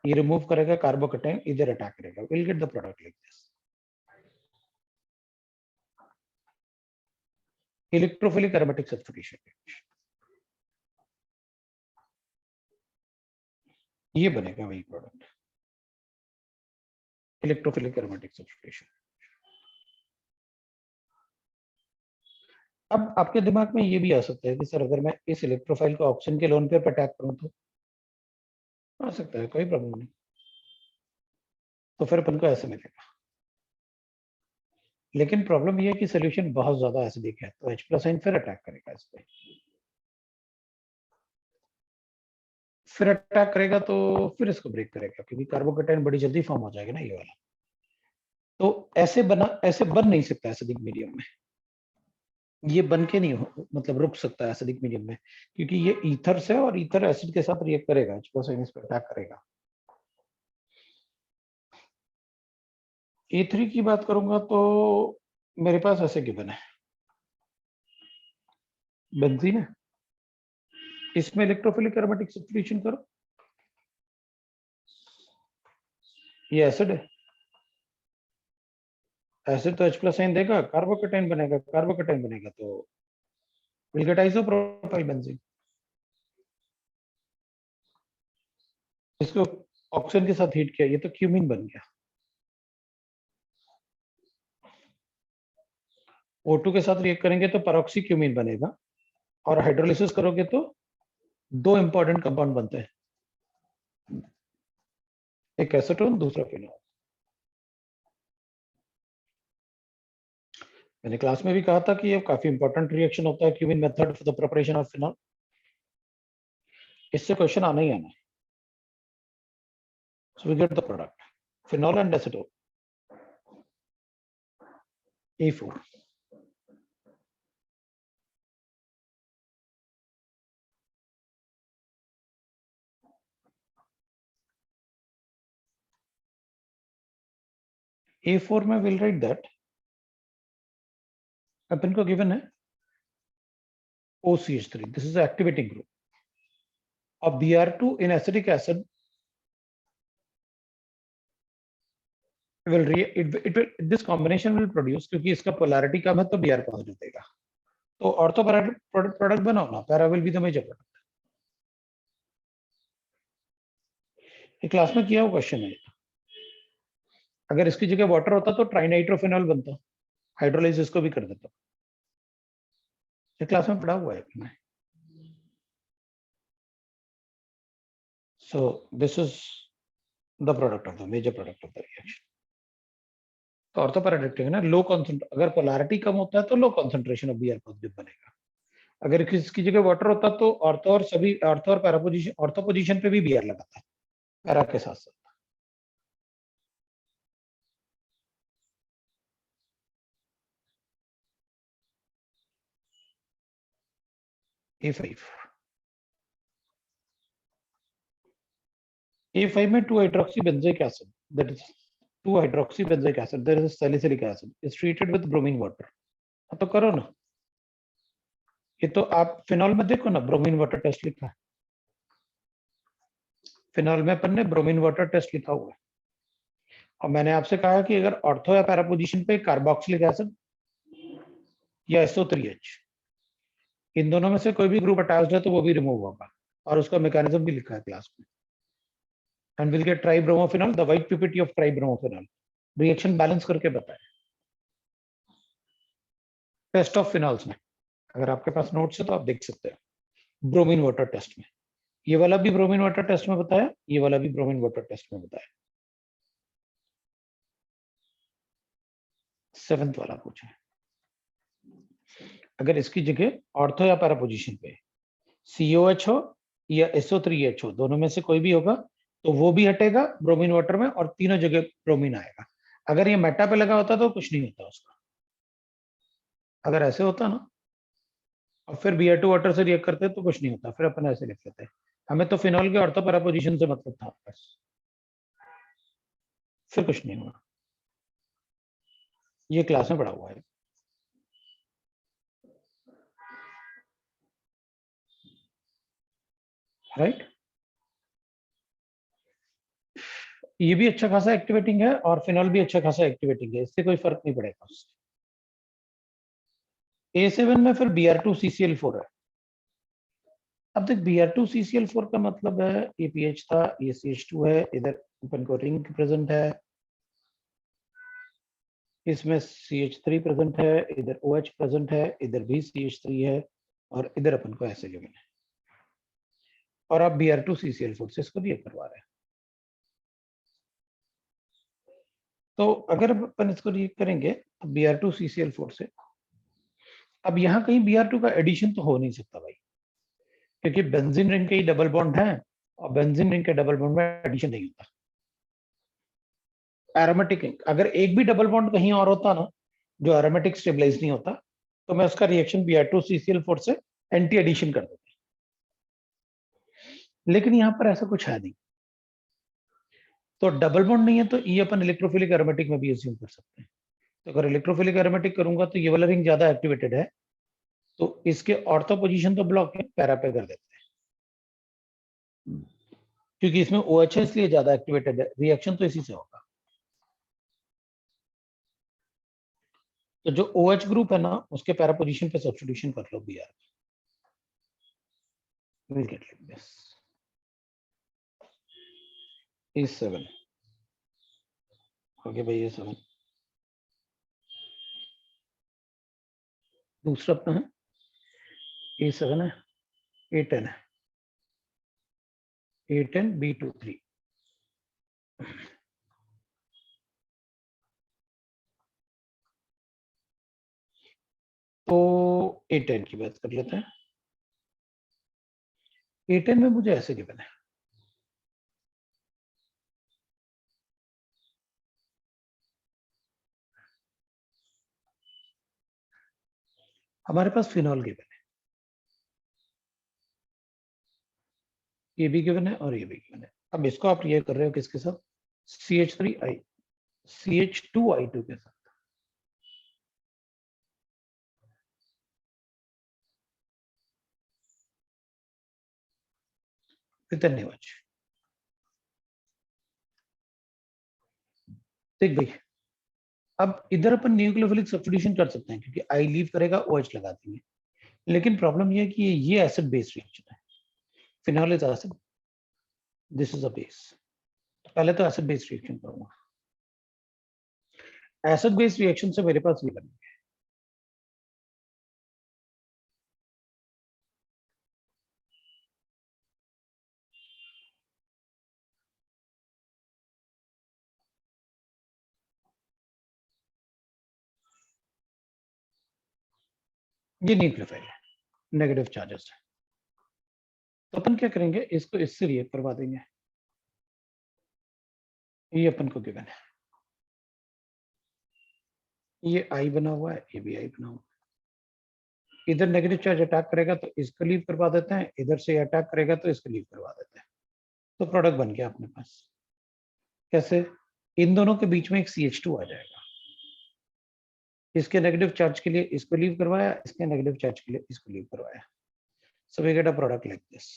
ये रिमूव करेगा, कार्बोकेटाइन इधर अटैक करेगा, will get the product like this. Electrophilic aromatic substitution, ये बनेगा वही प्रोडक्ट, इलेक्ट्रोफिलिक एरोमेटिक सब्स्टिट्यूशन। अब आपके दिमाग में ये भी आ सकता है कि सर अगर मैं इस इलेक्ट्रोफाइल को ऑक्सीजन के लोन पेयर पर अटैक करूं तो आ सकता है, कोई प्रॉब्लम नहीं, तो फिर अपन को ऐसे मिलेगा। लेकिन प्रॉब्लम ये है कि सोल्यूशन बहुत ज्यादा एसिडिक है, तो H+ फिर अटैक करेगा इस पे, फिर अटैक करेगा तो फिर इसको ब्रेक करेगा, क्योंकि कार्बोकेटाइन बड़ी जल्दी फॉर्म हो जाएगा ना ये वाला। तो ऐसे बन नहीं सकता एसिडिक मीडियम में, ये बन के नहीं हो, मतलब रुक सकता है एसिडिक मीडियम में, क्योंकि ये ईथर से, और ईथर एसिड के साथ रिएक्ट करेगा, H+ इस पे अटैक करेगा। A3 की बात करूंगा तो मेरे पास ऐसे गिवन है, बेंजीन है, इसमें इलेक्ट्रोफिलिक एरोमेटिक सब्स्टिट्यूशन करो, ये एसिड है, एसिड तो H+ देगा, कार्बोकेटाइन बनेगा, कार्बोकेटाइन बनेगा तो विल गेट आइसोप्रोपाइल बेंजीन। इसको ऑक्सीजन के साथ हीट किया, ये तो क्यूमीन बन गया, O2 के साथ रिएक्ट करेंगे तो पैरोक्सी क्यूमीन बनेगा, और हाइड्रोलिसिस करोगे तो दो इंपॉर्टेंट कंपाउंड बनते हैं, एक एसीटोन, दूसरा फिनॉल। मैंने क्लास में भी कहा था कि ये काफी इंपॉर्टेंट रिएक्शन होता है Cuban method for the preparation of phenol. इससे क्वेश्चन आना ही आना है। So we get the product phenol and acetone E4. A4 में we'll write that अपन को given है OCH3. This is the activating group of Br2 in acetic acid will this combination will produce, क्योंकि इसका polarity कम है तो Br positive देगा, तो ortho product बनाओ ना, para will be the major product. ये क्लास में किया हुआ क्वेश्चन है। अगर इसकी जगह वाटर होता तो ट्राइनाइट्रोफिनॉल बनता, हाइड्रोलाइज इसको भी कर देता। ये क्लास में पढ़ा हुआ है। So this is the product of the major product of the reaction. तो ऑर्थो पैराडाइलेक्ट्रिक है ना, लो कॉन्सेंट्रेशन, अगर पोलैरिटी कम होता है तो low concentration of Br positive बनेगा। अगर इसकी जगह वाटर होता तो ऑर्थो और सभी ऑर्थो और पैरा पोजीशन, ऑर्थो पोजीशन पे भी Br लगाता है पैरा के साथ साथ। A5 में 2-hydroxybenzoic acid, that is 2-hydroxybenzoic acid, there is salicylic acid is treated with bromine water। तो करो ना, ये तो आप फिनॉल में देखो ना, ब्रोमीन वाटर टेस्ट लिखा है। फिनॉल में अपन ने ब्रोमीन वाटर टेस्ट लिखा हुआ है। और मैंने आपसे कहा कि अगर ऑर्थो या पैरा पोजीशन पे कार्बोक्सिलिक एसिड या SO3H, इन दोनों में से कोई भी ग्रुप अटैच्ड है तो वो भी रिमूव होगा, और उसका मैकेनिज्म भी लिखा है क्लास में। And will get tribromophenol, the white PPT of tribromophenol, reaction balance करके बताए टेस्ट ऑफ फिनॉल्स में। अगर आपके पास नोट्स है तो आप देख सकते हैं। ब्रोमीन वाटर टेस्ट में ये वाला भी ब्रोमीन वाटर टेस्ट में बताया, ये वाला भी ब्रोमीन वाटर टेस्ट में बताया। 7th वाला पूछा, अगर इसकी जगह ऑर्थो या पैरा पोजीशन पे COH हो या SO3H हो, दोनों में से कोई भी होगा तो वो भी हटेगा ब्रोमीन वाटर में और तीनों जगह ब्रोमीन आएगा। अगर ये मेटा पे लगा होता तो कुछ नहीं होता उसका। अगर ऐसे होता ना और फिर Br2 वाटर से रिएक्ट करते तो कुछ नहीं होता, फिर अपन ऐसे लिख लेते। हमें तो फिनॉल के ऑर्थो पैरा पोजीशन से मतलब था बस, फिर कुछ नहीं हुआ। ये क्लास में पढ़ा हुआ है। राइट, ये भी अच्छा खासा एक्टिवेटिंग है और फिनॉल भी अच्छा खासा एक्टिवेटिंग है, इससे कोई फर्क नहीं पड़ेगा उससे। A7 में फिर Br2CCl4 है। अब देख Br2CCl4 का मतलब है ये पीएच था, ये CH2 है, इधर अपन को रिंग प्रेजेंट है, इसमें CH3 प्रेजेंट है, इधर OH प्रेजेंट है, इधर भी CH3 है और इधर अपन को ऐसे गिवन है। और आप Br2CCl4 से इसको भी करवा रहे हैं। तो अगर अपन इसको रिएक्ट करेंगे तो Br2CCl4 से, अब यहाँ कहीं Br2 का एडिशन तो हो नहीं सकता भाई, क्योंकि बेंजीन रिंग के ही डबल बॉन्ड है और बेंजीन रिंग के डबल बॉन्ड में एडिशन नहीं होता। एरोमेटिक रिंग, अगर एक भी डबल बॉन्ड कहीं और होता ना जो एरोमेटिक स्टेबलाइज नहीं होता, तो मैं उसका रिएक्शन Br2CCl4 से एंटी एडिशन कर देता, लेकिन यहाँ पर ऐसा कुछ है नहीं। तो डबल बॉन्ड नहीं है तो ये अपन इलेक्ट्रोफिलिक एरोमेटिक में भी एज्यूम कर सकते हैं। तो अगर इलेक्ट्रोफिलिक एरोमेटिक करूंगा तो ये वाला रिंग ज्यादा एक्टिवेटेड है, तो इसके ऑर्थो पोजीशन तो ब्लॉक है, पैरा पे कर देते हैं, क्योंकि इसमें OH है इसलिए ज्यादा एक्टिवेटेड है, रिएक्शन तो इसी से होगा। तो जो OH ग्रुप है ना उसके पैरा पोजीशन पे सब्स्टिट्यूशन कर लो Br, we'll get like this E7। Okay भाई, E7 दूसरा अपना है, E7 है, A10 है, A10 B23। तो A10 की बात कर लेते हैं। A10 में मुझे ऐसे गिवन है, हमारे पास फिनॉल गिवन है, ये भी गिवन है और ये भी गिवन है। अब इसको आप ये कर रहे हो किसके साथ, CH2I2 के साथ। धन्यवाद। देख भाई, अब इधर अपन न्यूक्लियोफिलिक सब्स्टिट्यूशन कर सकते हैं क्योंकि आई लीव करेगा, OH लगा देंगे, लेकिन प्रॉब्लम ये है कि ये एसिड बेस रिएक्शन है, phenol is acid, this is a base. तो पहले तो एसिड बेस रिएक्शन करूंगा, एसिड बेस रिएक्शन से मेरे पास ये बनेगा, ये न्यूक्लियोफाइल है, नेगेटिव चार्जेस है। तो अपन क्या करेंगे, इसको इससे रिएक्ट करवा देंगे, ये अपन को गिवन है, ये आई बना हुआ है, ये भी आई बना हुआ है। इधर नेगेटिव चार्ज अटैक करेगा तो इसको लीव करवा देते हैं, इधर से अटैक करेगा तो इसको लीव करवा देते हैं, तो प्रोडक्ट बन गया अपने पास। कैसे, इन दोनों के बीच में एक CH2 आ जाएगा, इसके नेगेटिव चार्ज के लिए इसको लीव करवाया, इसके नेगेटिव चार्ज के लिए इसको लीव करवाया, so we get a product like this.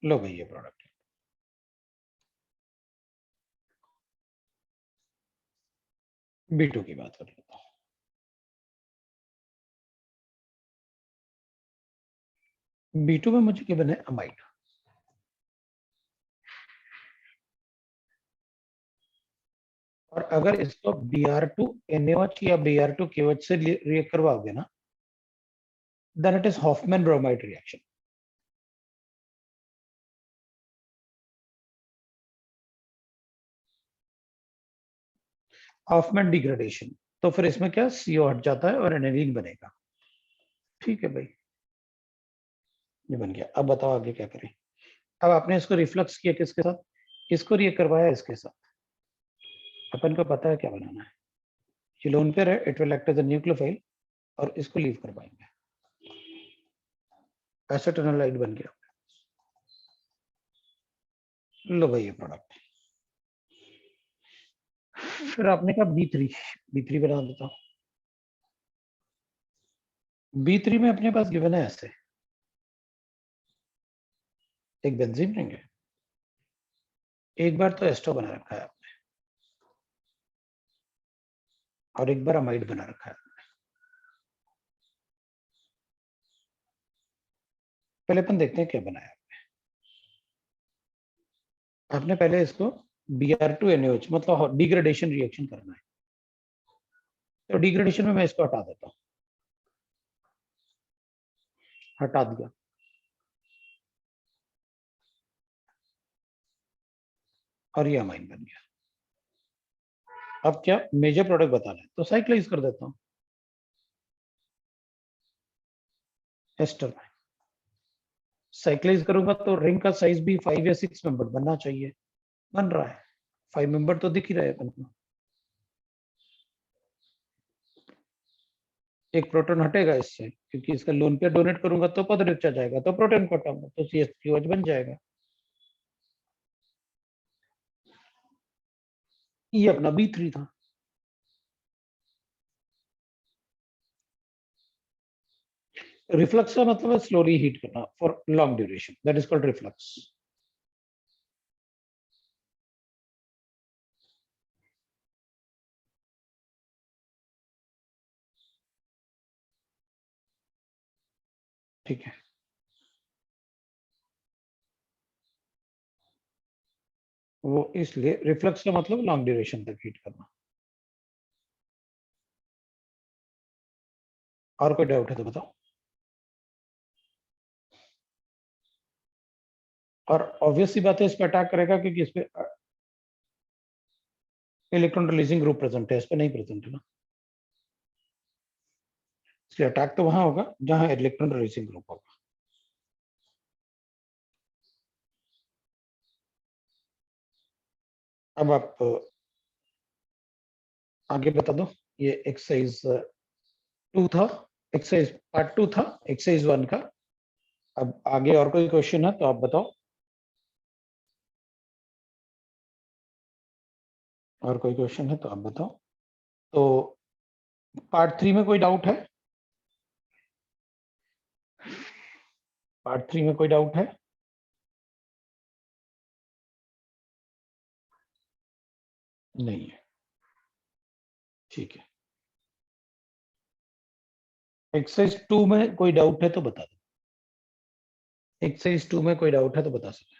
लो भाई ये प्रोडक्ट। B2 की बात कर लेता हूँ, B2 में मुझे गिवन है अमाइड, और अगर इसको Br2NaOH या Br2KOH से रिएक्ट करवाओगे ना, then it is Hofmann bromide reaction. Hofmann degradation, तो फिर इसमें क्या CO हट जाता है और एनेलिन बनेगा। ठीक है भाई, ये बन गया। अब बताओ आगे क्या करें। अब आपने इसको रिफ्लक्स किया किसके साथ, इसको रिएक्ट करवाया इसके साथ, अपन को पता है क्या बनाना है, ये लोन पेयर है, it will act as a nucleophile, और इसको लीव करवाएंगे, एसेटाइल बन गया। लो भाई ये प्रोडक्ट। फिर आपने कहा B3 बना देता हूँ। B3 में अपने पास गिवन है ऐसे, एक बेंजीन लेंगे, एक बार तो एस्टो बना रखा है आपने, और एक बार अमाइड बना रखा है। पहले अपन देखते हैं क्या बनाया आपने पहले इसको Br2NaOH मतलब डिग्रेडेशन रिएक्शन करना है, तो डिग्रेडेशन में मैं इसको हटा देता हूँ, हटा दिया, और ये अमाइन बन गया। अब क्या मेजर प्रोडक्ट बताना है, तो साइक्लाइज कर देता हूँ, एस्टर में साइक्लाइज करूंगा तो रिंग का साइज भी 5 या 6 मेंबर बनना चाहिए, बन रहा है, 5 मेंबर तो दिख ही रहा है अपन को। एक प्रोटॉन हटेगा इससे, क्योंकि इसका लोन पेयर डोनेट करूंगा तो पद रिचा जाएगा, तो प्रोटॉन को हटाऊंगा तो CH3OH बन जाएगा। ये अपना B3 था। रिफ्लक्स का मतलब है स्लोली हीट करना for long duration, that is called reflux. ठीक है, वो इसलिए रिफ्लक्स का मतलब लॉन्ग ड्यूरेशन तक हीट करना। और कोई डाउट है तो बताओ। और ऑब्वियस सी बात है, इस पे अटैक करेगा क्योंकि इस पे इलेक्ट्रॉन रिलीजिंग ग्रुप प्रेजेंट है, इस पे नहीं प्रेजेंट है ना, इसलिए अटैक तो वहां होगा जहां इलेक्ट्रॉन रिलीजिंग ग्रुप होगा। अब आप आगे बता दो, ये एक्सरसाइज 2 था, एक्सरसाइज पार्ट 2 था एक्सरसाइज 1 का। अब आगे और कोई क्वेश्चन है तो आप बताओ, और कोई क्वेश्चन है तो आप बताओ। तो पार्ट 3 में कोई डाउट है? पार्ट 3 में कोई डाउट है? नहीं है, ठीक है। एक्सरसाइज 2 में कोई डाउट है तो बता दो, एक्सरसाइज 2 में कोई डाउट है तो बता सकते।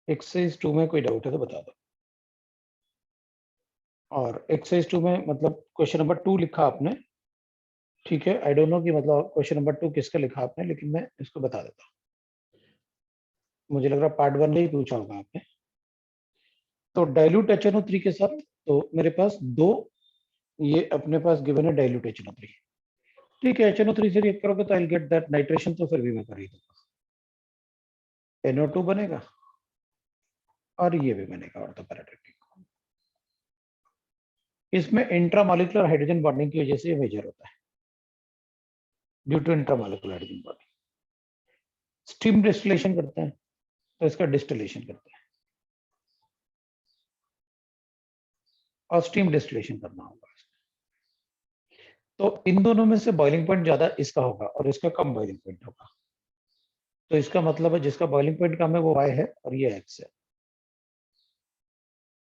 एक्सरसाइज 2 में कोई डाउट है तो बता दो। और एक्सरसाइज 2 में मतलब क्वेश्चन नंबर 2 लिखा आपने, ठीक है। आई डोंट नो कि मतलब क्वेश्चन नंबर 2 किसका लिखा आपने, लेकिन मैं इसको बता देता हूँ। मुझे लग रहा है पार्ट 1 में ही पूछा होगा आपने। तो डाइल्यूट HNO3 के साथ तो मेरे पास दो, ये अपने पास गिवन है डाइल्यूट HNO3, ठीक है। HNO3 से रिएक्ट करोगे तो आई गेट दैट नाइट्रेशन, तो फिर भी मैं कर ही दूंगा, NO2 बनेगा और ये भी बनेगा ऑर्थोपैराडाइटिक। इसमें इंट्रामॉलिक्यूलर हाइड्रोजन बॉन्डिंग की वजह से ये मेजर होता है, due to intramolecular hydrogen bonding. Steam distillation करते हैं तो इसका डिस्टिलेशन करते हैं, और स्टीम डिस्टिलेशन करना होगा। तो इन दोनों में से बॉइलिंग पॉइंट ज्यादा इसका होगा और इसका कम बॉइलिंग पॉइंट होगा। तो इसका मतलब है जिसका बॉइलिंग पॉइंट कम है वो Y है और ये X है।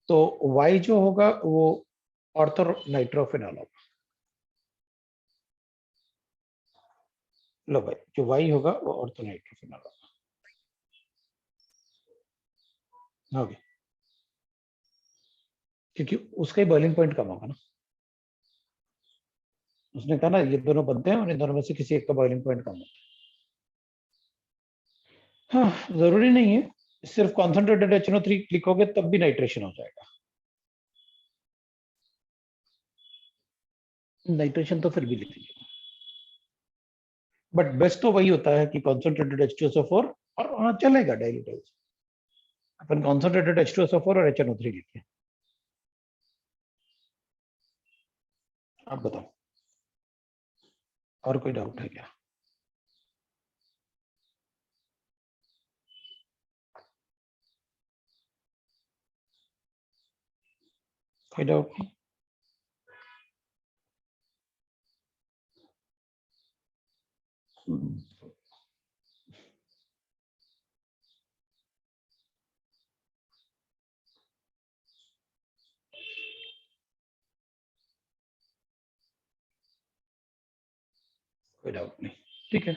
तो Y जो होगा वो ऑर्थो नाइट्रोफिनॉल होगा। लो भाई, जो Y होगा वो ऑर्थो नाइट्रोफिनॉल होगा, क्योंकि उसका ही बॉइलिंग पॉइंट कम होगा ना। उसने कहा ना ये दोनों बनते हैं और इन दोनों में से किसी एक का बॉइलिंग पॉइंट कम होता है। हाँ, जरूरी नहीं है, सिर्फ कॉन्सेंट्रेटेड HNO3 लिखोगे तब भी नाइट्रेशन हो जाएगा। नाइट्रेशन तो फिर भी लिखेंगे, बट बेस्ट तो वही होता है कि कॉन्सेंट्रेटेड H2SO4, और हाँ चलेगा डाइल्यूट, अपन कॉन्सेंट्रेटेड H2SO4 और HNO3 लिखे। आप बताओ, और कोई डाउट है क्या? कोई डाउट नहीं? कोई डाउट नहीं, ठीक है।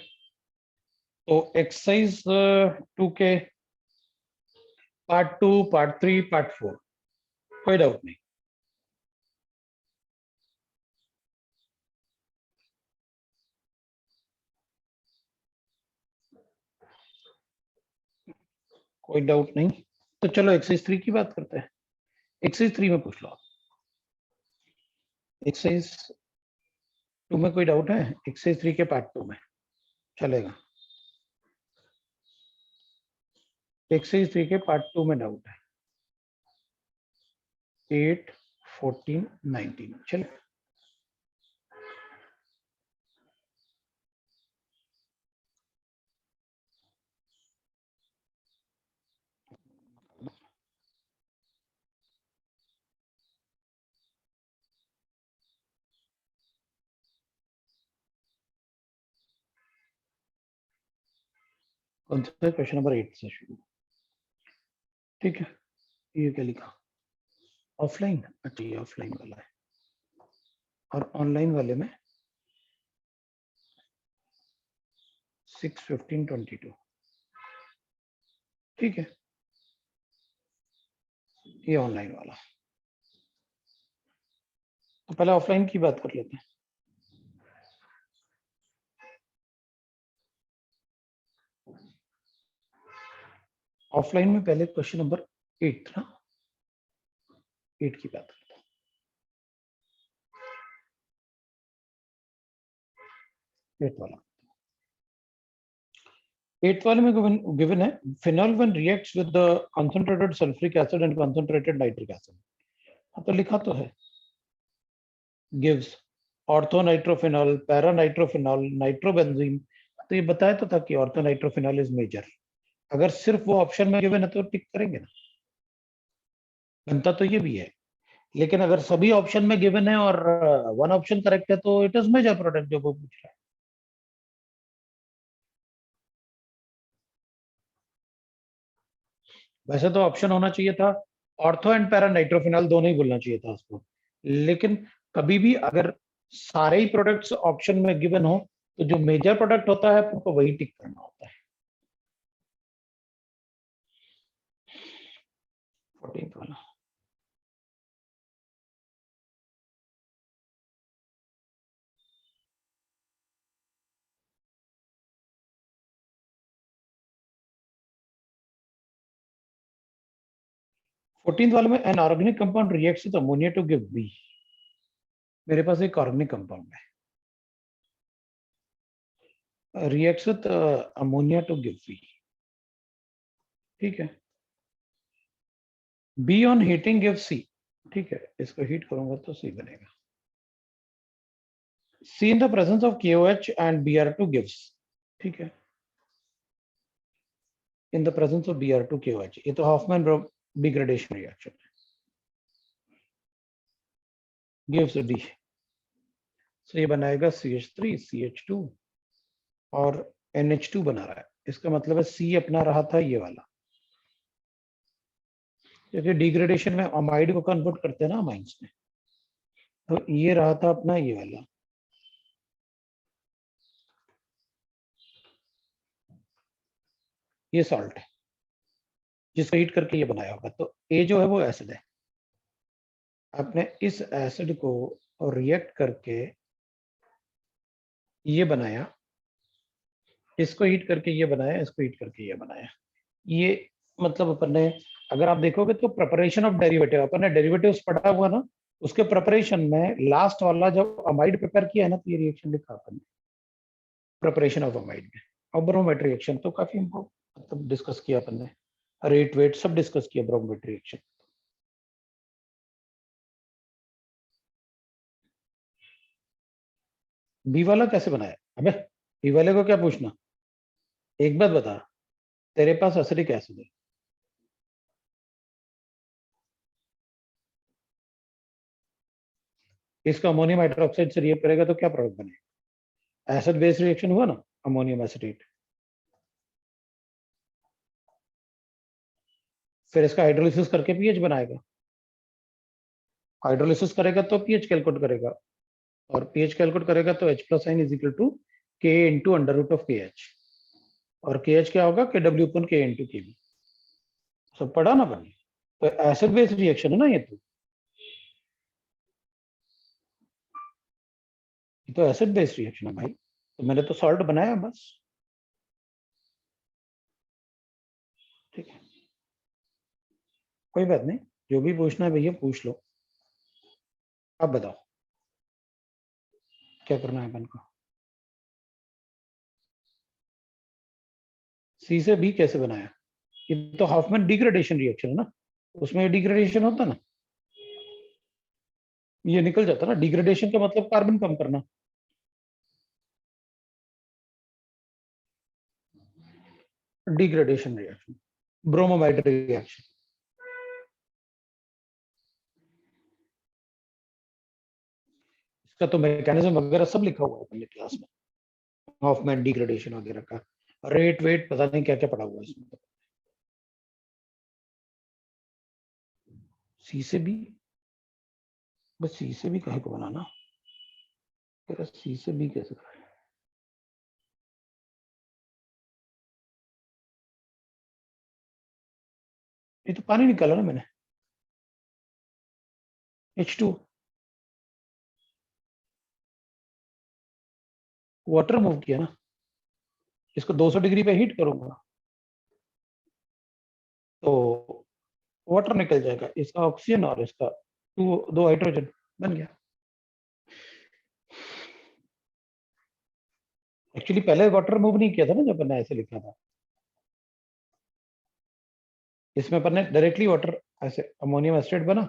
तो एक्सरसाइज 2 के पार्ट 2, पार्ट 3, पार्ट 4, कोई डाउट नहीं? कोई डाउट नहीं, तो चलो एक्सरसाइज 3 की बात करते हैं। एक्सरसाइज 3 में पूछ लो। एक्सरसाइज 2 में कोई डाउट है? एक्सरसाइज 3 के पार्ट 2 में चलेगा। एक्सरसाइज 3 के पार्ट 2 में डाउट है, 8, 14, 19, चलो। कौन सा? क्वेश्चन नंबर 8 से शुरू, ठीक है। ये क्या लिखा? ऑफलाइन, अच्छा ये ऑफलाइन वाला है, और ऑनलाइन वाले में 6, 15, 22, ठीक है। ये ऑनलाइन वाला, तो पहले ऑफलाइन की बात कर लेते हैं। ऑफलाइन में पहले क्वेश्चन नंबर 8 था, 8 की बात करता हूँ। 8 वाला, 8 वाले में गिवन है phenol when reacts with the concentrated sulphuric acid and concentrated nitric acid. हाँ तो लिखा तो है, गिव्स ऑर्थोनाइट्रोफिनॉल, पैरानाइट्रोफिनॉल, नाइट्रोबेंजीन। तो ये बताया तो था कि ऑर्थोनाइट्रोफिनॉल इज मेजर। अगर सिर्फ वो ऑप्शन में गिवन है तो टिक करेंगे ना, बनता तो ये भी है। लेकिन अगर सभी ऑप्शन में गिवन है और वन ऑप्शन करेक्ट है तो इट इज मेजर प्रोडक्ट जो वो पूछ रहा है। वैसे तो ऑप्शन होना चाहिए था ऑर्थो एंड पैरा नाइट्रोफिनॉल, दोनों ही बोलना चाहिए था उसको। लेकिन कभी भी अगर सारे ही प्रोडक्ट्स ऑप्शन में गिवन हो तो जो मेजर प्रोडक्ट होता है आपको वही टिक करना होता है। 14th वाला, 14th वाले में an organic compound reacts with ammonia to give B. मेरे पास एक ऑर्गेनिक कंपाउंड है, reacts with ammonia to give B, ठीक है। B on heating give C, ठीक है, इसको हीट करूंगा तो सी बनेगा। C in the presence of KOH and Br2 gives, ठीक है, in the presence of Br2 KOH, ये तो हॉफमैन डिग्रेडेशन रिएक्शन है, गिव्स डी। सो ये बनाएगा CH3 CH2 और NH2 बना रहा है। इसका मतलब है C अपना रहा था ये वाला, क्योंकि डिग्रेडेशन में अमाइड को कन्वर्ट करते हैं ना अमाइंस में, तो ये रहा था अपना ये वाला। ये सॉल्ट है जिसको हीट करके ये बनाया होगा, तो ए जो है वो एसिड है। आपने इस एसिड को रिएक्ट करके ये बनाया, इसको हीट करके ये बनाया, इसको हीट करके ये बनाया। ये मतलब अपन ने, अगर आप देखोगे तो प्रिपरेशन ऑफ डेरिवेटिव, अपन ने डेरिवेटिव्स पढ़ा हुआ ना, उसके प्रिपरेशन में लास्ट वाला जब अमाइड प्रिपेयर किया है ना, तो ये रिएक्शन लिखा अपन ने, प्रिपरेशन ऑफ अमाइड में। और ब्रोमेट रिएक्शन तो काफी हमको मतलब डिस्कस किया अपन ने, रेट वेट सब डिस्कस किया ब्रोमेट रिएक्शन। बी वाला कैसे बनाया? अबे बी वाले को क्या पूछना, एक बात बता, तेरे पास एसिडिक एसिड है, इसका अमोनियम हाइड्रोक्साइड से रिएक्ट करेगा तो क्या प्रोडक्ट बनेगा? एसिड बेस रिएक्शन हुआ ना, अमोनियम एसिडेट। फिर इसका हाइड्रोलिसिस करके पीएच बनाएगा, हाइड्रोलिसिस करेगा तो पीएच कैलकुलेट करेगा, और पीएच कैलकुलेट करेगा तो H plus sign is equal to K into under root of KH, और KH क्या होगा, KW अपन के इंटू KB। सब पढ़ा ना बनी, तो एसिड बेस रिएक्शन है ना ये तो एसिड बेस रिएक्शन है भाई, तो मैंने तो सॉल्ट बनाया बस, ठीक है, कोई बात नहीं, जो भी पूछना है भैया पूछ लो। अब बताओ क्या करना है अपन को। सी से बी कैसे बनाया? ये तो हाफमैन डिग्रेडेशन रिएक्शन है ना, उसमें डिग्रेडेशन होता ना, ये निकल जाता ना, डिग्रेडेशन का मतलब कार्बन कम करना। डिग्रेडेशन रिएक्शन, ब्रोमोमाइड रिएक्शन, इसका तो मैकेनिज्म वगैरह सब लिखा हुआ है अपने क्लास में, हॉफमैन डिग्रेडेशन वगैरह का, रेट वेट पता नहीं क्या क्या पड़ा हुआ है इसमें। सी से बी, बस सी से बी कहीं को बनाना, तेरा सी से बी कैसे करें? ये तो पानी निकाला ना मैंने, H2 वाटर मूव किया ना, इसको 200 डिग्री पे हीट करूंगा, तो वाटर निकल जाएगा, इसका ऑक्सीजन और इसका दो हाइड्रोजन बन गया। एक्चुअली पहले वाटर मूव नहीं किया था ना, जब मैंने ऐसे लिखा था, इसमें अपन ने डायरेक्टली वाटर ऐसे अमोनियम एसिड बना,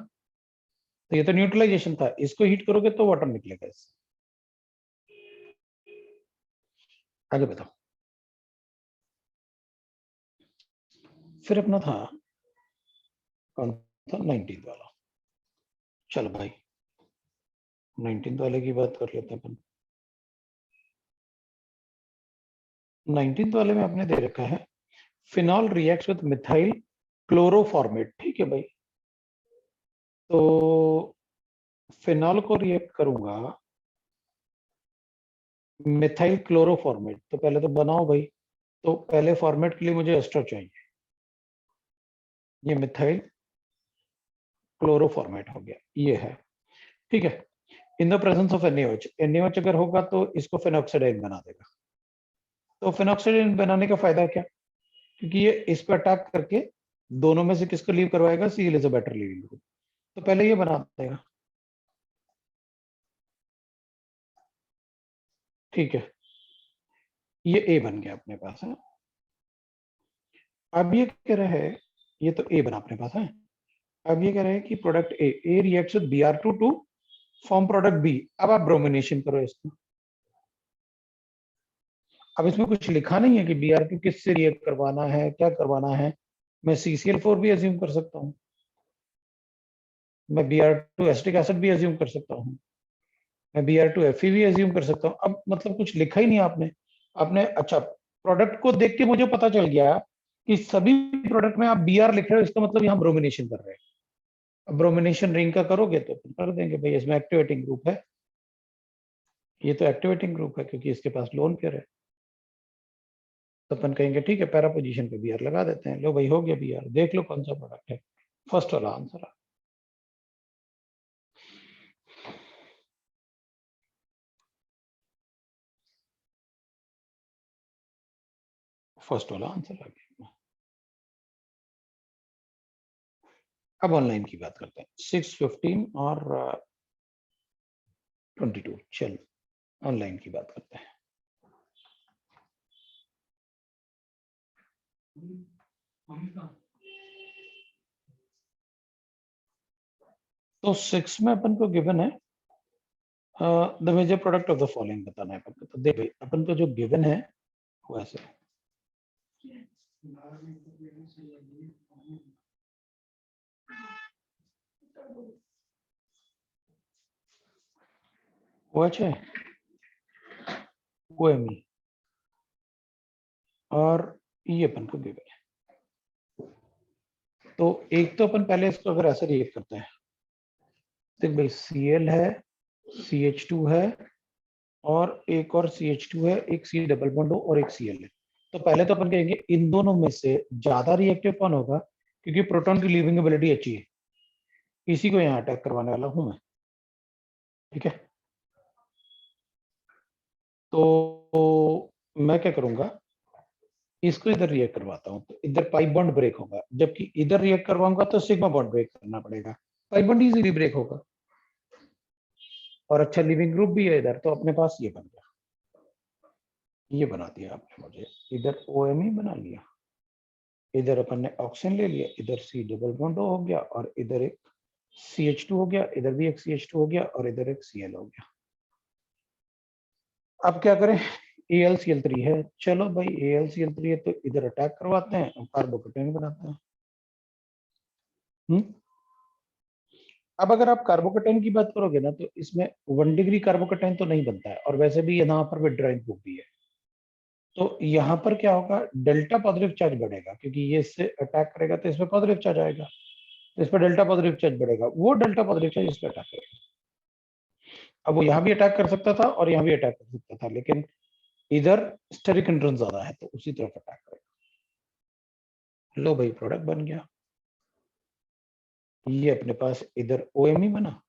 तो ये तो न्यूट्रलाइजेशन था, इसको हीट करोगे तो वाटर निकलेगा इससे। आगे बताओ। फिर अपना था कौन था, 19th वाला। चलो भाई 19th वाले की बात कर लेते हैं अपन। 19th वाले में आपने दे रखा है फिनॉल रिएक्ट्स विद मिथाइल क्लोरोफॉर्मेट। ठीक है भाई, तो फिनॉल को रिएक्ट करूंगा मिथाइल क्लोरोफॉर्मेट, तो पहले तो बनाओ भाई। तो पहले फॉर्मेट के लिए मुझे एस्टर चाहिए, ये मिथाइल क्लोरोफॉर्मेट हो गया, ये है। ठीक है, in the presence of NaOH, NaOH अगर होगा तो इसको फिनॉक्साइडाइन बना देगा। तो फिनॉक्साइडाइन बनाने का फायदा क्या, क्योंकि ये इस पर अटैक करके दोनों में से किसको लीव करवाएगा, Cl is a better leaving group, तो पहले ये बना देगा। ठीक है, ये ए बन गया अपने पास है। अब ये कह रहा है, ये तो ए बना अपने पास है। अब ये कह रहे हैं कि product A reacts with Br2 to form product B. अब आप ब्रोमिनेशन करो इसको। अब इसमें कुछ लिखा नहीं है कि Br2 किससे रिएक्ट करवाना है, क्या करवाना है। मैं CCl4 भी अज्यूम कर सकता हूँ, मैं Br2 एसिटिक एसिड भी अज्यूम कर सकता हूँ, मैं Br2 Fe भी अज्यूम कर सकता हूँ। अब मतलब कुछ लिखा ही नहीं आपने। आपने अच्छा, प्रोडक्ट को देख के मुझे पता चल गया कि सभी प्रोडक्ट में आप Br लिख रहे हो, इसका मतलब यहाँ ब्रोमिनेशन कर रहे हैं। अब ब्रोमिनेशन रिंग का करोगे तो कर देंगे भाई, इसमें एक्टिवेटिंग ग्रुप है, ये तो एक्टिवेटिंग ग्रुप है क्योंकि इसके पास लोन पेयर है। तो अपन कहेंगे ठीक है, पैरा पोजीशन पे Br लगा देते हैं। लो भाई हो गया Br, देख लो कौन सा प्रोडक्ट है। फर्स्ट वाला आंसर है। फर्स्ट वाला आंसर आ गया। अब ऑनलाइन की बात करते हैं, 6:15 और 22। चल ऑनलाइन की बात करते हैं। तो 6 में अपन को गिवन है the major product of the following बताना है अपन को। तो देख भाई, अपन को जो गिवन है वो ऐसे है। OH है, OMe और ये अपन को गिवन है। तो एक तो अपन पहले इसको अगर ऐसे रिएक्ट करते हैं, देख भाई Cl है, CH2 है और एक और CH2 है, एक C डबल बॉन्ड और एक Cl है। तो पहले तो अपन कहेंगे इन दोनों में से ज्यादा रिएक्टिव कौन होगा, क्योंकि प्रोटॉन की लीविंग एबिलिटी अच्छी है, इसी को यहाँ अटैक करवाने वाला हूं मैं। ठीक है, तो मैं क्या करूंगा, इसको इधर रिएक्ट करवाता हूं, तो इधर पाइप बॉन्ड ब्रेक होगा, जबकि इधर रिएक्ट करवाऊंगा तो सिग्मा बॉन्ड ब्रेक करना पड़ेगा। पाइप बॉन्ड इजीली ब्रेक होगा और अच्छा लिविंग ग्रुप भी है इधर, तो अपने पास ये बन गया, ये बना दिया आपने मुझे। इधर OMe बना लिया, इधर अपन ने ऑक्सीजन ले लिया, इधर C डबल बॉन्ड हो गया और इधर एक CH2 हो गया, इधर भी एक CH2 हो गया और इधर एक Cl हो गया। अब क्या करें, AlCl3 है। चलो भाई AlCl3 है तो इधर अटैक करवाते हैं और कार्बोकेटाइन बनाते हैं। अब अगर आप कार्बोकेटाइन की बात करोगे ना, तो इसमें 1 डिग्री कार्बोकेटाइन तो नहीं बनता है, और वैसे भी यहाँ पर विड्रॉइंग ग्रुप भी है। तो यहाँ पर क्या होगा, डेल्टा पॉजिटिव चार्ज बढ़ेगा, क्योंकि ये इससे अटैक करेगा तो इसमें पॉजिटिव चार्ज आएगा, तो इस पर डेल्टा पॉजिटिव चार्ज बढ़ेगा, वो डेल्टा पॉजिटिव चार्ज इस पर अटैक करेगा। अब वो यहाँ भी अटैक कर सकता था और यहाँ भी अटैक कर सकता था, लेकिन इधर स्टेरिक हिंड्रेंस ज्यादा है तो उसी तरफ अटैक करेगा। लो भाई प्रोडक्ट बन गया, ये अपने पास इधर OMe बना,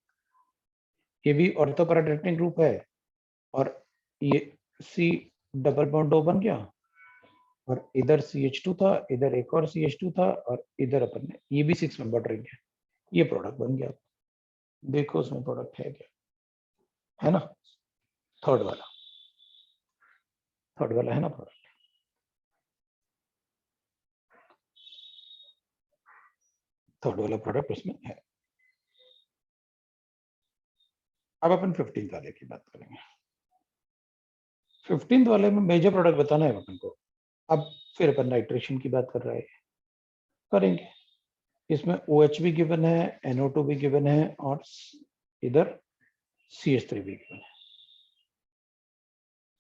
ये भी ऑर्थो पैराडाइनेमिक ग्रुप है, और ये C डबल बॉन्ड O बन गया, और इधर CH2 था, इधर एक और CH2 था, और इधर अपन ने ये भी 6 मेंबर रिंग है, ये प्रोडक्ट बन गया। देखो उसमें प्रोडक्ट है क्या, है ना, थर्ड वाला है ना प्रोडक्ट। थर्ड वाला प्रोडक्ट उसमें है। अब अपन 15th वाले की बात करेंगे। 15th वाले में मेजर प्रोडक्ट बताना है अपन को। अब फिर अपन नाइट्रेशन की बात कर रहे हैं, करेंगे। इसमें OH भी गिवन है, NO2 भी गिवन है, और इधर CH3 भी गिवन है।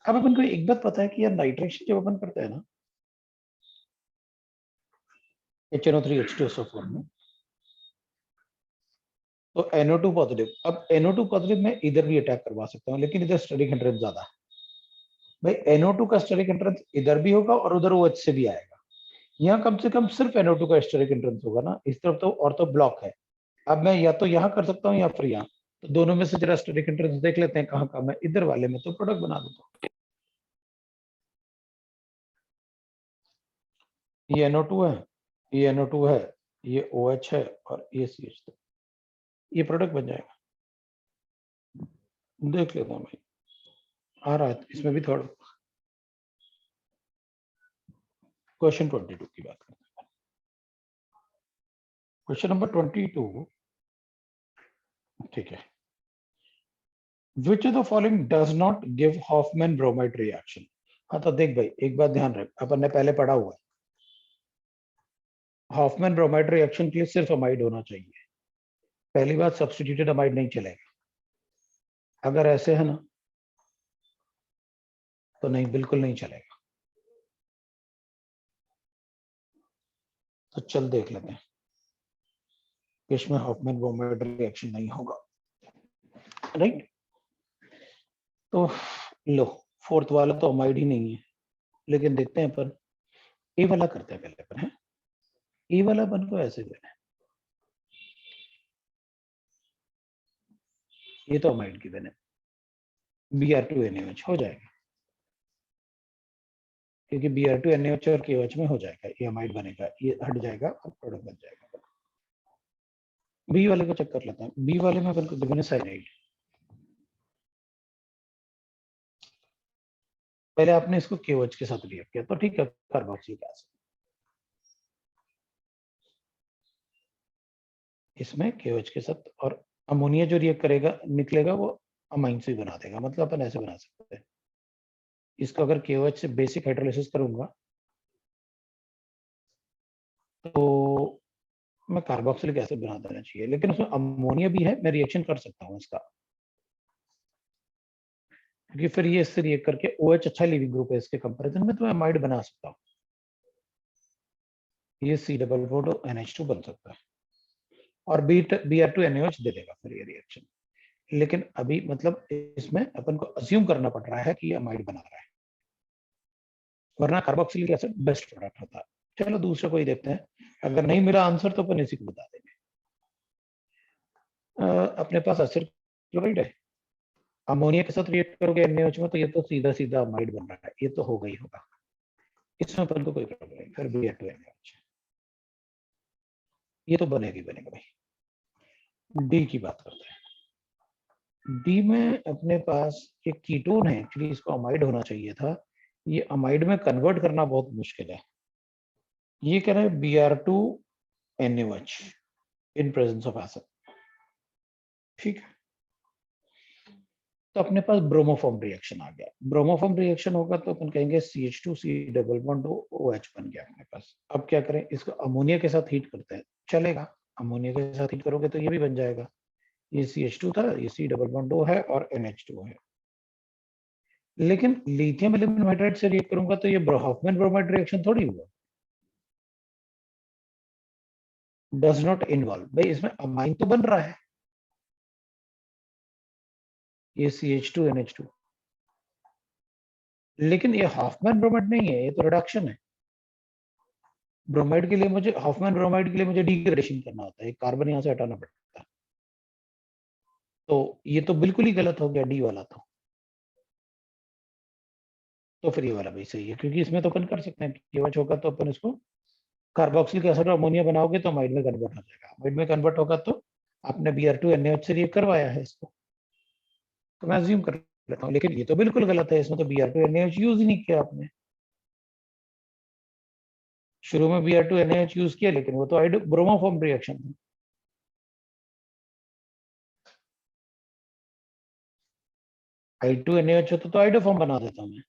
अब अपन को एक बात पता है कि यार नाइट्रेशन जब अपन करते हैं ना HNO3 H2SO4 में, तो NO2 पॉजिटिव, अब NO2 पॉजिटिव मैं इधर भी अटैक करवा सकता हूँ, लेकिन इधर स्टेरिक हिंड्रेंस ज्यादा है। भाई NO2 का स्टेरिक हिंड्रेंस इधर भी होगा और उधर OH से भी आएगा। यहाँ कम से कम सिर्फ NO2 का स्टेरिक हिंड्रेंस होगा ना, इस तरफ तो और तो ब्लॉक है। अब मैं या तो यहाँ कर सकता हूँ या फिर यहाँ, तो दोनों में से जरा स्टेरिक हिंड्रेंस देख लेते हैं कहाँ कहाँ। मैं इधर वाले में तो प्रोडक्ट बना देता हूँ। ये NO2 है, ये NO2 है, ये OH है, और ये CH3, ये प्रोडक्ट बन जाएगा। देख लेता हूँ भाई, आ रहा है इसमें भी थर्ड। क्वेश्चन 22 की बात करते हैं। क्वेश्चन नंबर 22, ठीक है। Which of the following does not give Hoffman bromide reaction? हाँ तो देख भाई, एक बात ध्यान रख, अपन ने पहले पढ़ा हुआ है, हॉफमैन ब्रोमाइड रिएक्शन के लिए सिर्फ अमाइड होना चाहिए। पहली बात, सब्स्टिट्यूटेड अमाइड नहीं चलेगा। अगर ऐसे है ना तो नहीं, बिल्कुल नहीं चलेगा। तो चल देख लेते हैं, इसमें हॉफमैन ब्रोमाइड रिएक्शन नहीं होगा, राइट। तो लो, फोर्थ वाला तो अमाइड ही नहीं है, लेकिन देखते हैं अपन ए वाला करते हैं पहले अपन, है ए वाला अपन को ऐसे देना है, ये तो अमाइड की बने, Br2NaOH हो जाएगा, क्योंकि Br2NaOH और KOH में हो जाएगा, ये अमाइड बनेगा, ये हट जाएगा और प्रोडक्ट बन जाएगा। बी वाले को चेक कर लेते हैं। बी वाले में अपन को गिवन है साइनाइड। पहले आपने इसको KOH के साथ रिएक्ट किया तो ठीक है, कार्बोक्सिलिक एसिड, इसमें KOH के साथ, और अमोनिया जो रिएक्ट करेगा निकलेगा वो अमाइन से बना देगा। मतलब अपन ऐसे बना सकते हैं, इसको अगर KOH से बेसिक हाइड्रोलाइसिस करूंगा तो मैं कार्बोक्सिलिक एसिड बना देना चाहिए, लेकिन उसमें अमोनिया भी है, मैं रिएक्शन कर सकता हूँ इसका, क्योंकि फिर ये इससे रिएक्ट करके OH अच्छा लिविंग ग्रुप है इसके कंपैरिजन में, तो मैं अमाइड बना सकता हूँ। ये C डबल बॉन्ड NH2 बन सकता है और Br2NaOH दे देगा फिर ये रिएक्शन। लेकिन अभी मतलब इसमें अपन को अज्यूम करना पड़ रहा है कि ये अमाइड बना रहा है, वरना कार्बोक्सिलिक एसिड बेस्ट प्रोडक्ट होता है। चलो दूसरा कोई देखते हैं, अगर नहीं मिला आंसर तो अपन इसी को बता देंगे। अपने पास एसिड क्लोराइड है, अमोनिया के साथ रिएक्ट करोगे NaOH में तो ये तो सीधा सीधा अमाइड बन रहा है, ये तो होगा ही होगा, इसमें अपन को कोई प्रॉब्लम नहीं। फिर Br2NaOH ये तो बनेगा भाई। डी की बात करते हैं। डी में अपने पास एक कीटोन है, एक्चुअली इसको अमाइड होना चाहिए था, ये अमाइड में कन्वर्ट करना बहुत मुश्किल है। ये कह रहे हैं Br2NaOH in presence of acid, ठीक है। तो अपने पास ब्रोमोफॉर्म रिएक्शन आ गया। ब्रोमोफॉर्म रिएक्शन होगा तो अपन कहेंगे CH2 C double bond OH बन गया अपने पास। अब क्या करें, इसको अमोनिया के साथ हीट करते हैं, चलेगा। अमोनिया के साथ हीट करोगे तो ये भी बन जाएगा, ये CH2 था, ये C डबल बॉन्ड O है और NH2 है। लेकिन लिथियम एल्यूमिनियम हाइड्राइड से रिएक्ट करूंगा तो ये हॉफमैन ब्रोमाइड रिएक्शन थोड़ी हुआ, डज नॉट इन्वॉल्व। भाई इसमें अमाइन तो बन रहा है, ये CH2 NH2, लेकिन ये हॉफमैन ब्रोमाइड नहीं है, ये तो रिडक्शन है। ब्रोमाइड के लिए मुझे, हॉफमैन ब्रोमाइड के लिए मुझे डिग्रेडेशन करना होता है, कार्बन यहां से हटाना पड़ता है। तो ये तो बिल्कुल ही गलत हो गया डी वाला तो। तो फिर ये वाला भी सही है, क्योंकि इसमें तो अपन कर सकते हैं KOH होगा तो अपन इसको कार्बोक्सिलिक एसिड और अमोनिया बनाओगे तो अमाइड में कन्वर्ट हो जाएगा, अमाइड में कन्वर्ट होगा तो आपने Br2NaOH से रिएक्ट करवाया है इसको, तो मैं अज्यूम कर लेता हूँ। लेकिन ये तो बिल्कुल गलत है, इसमें तो Br2NaOH यूज ही नहीं किया आपने। शुरू में Br2NaOH यूज किया, लेकिन वो तो ब्रोमोफॉर्म रिएक्शन था। I2NaOH होता तो आइडोफॉर्म बना देता मैं।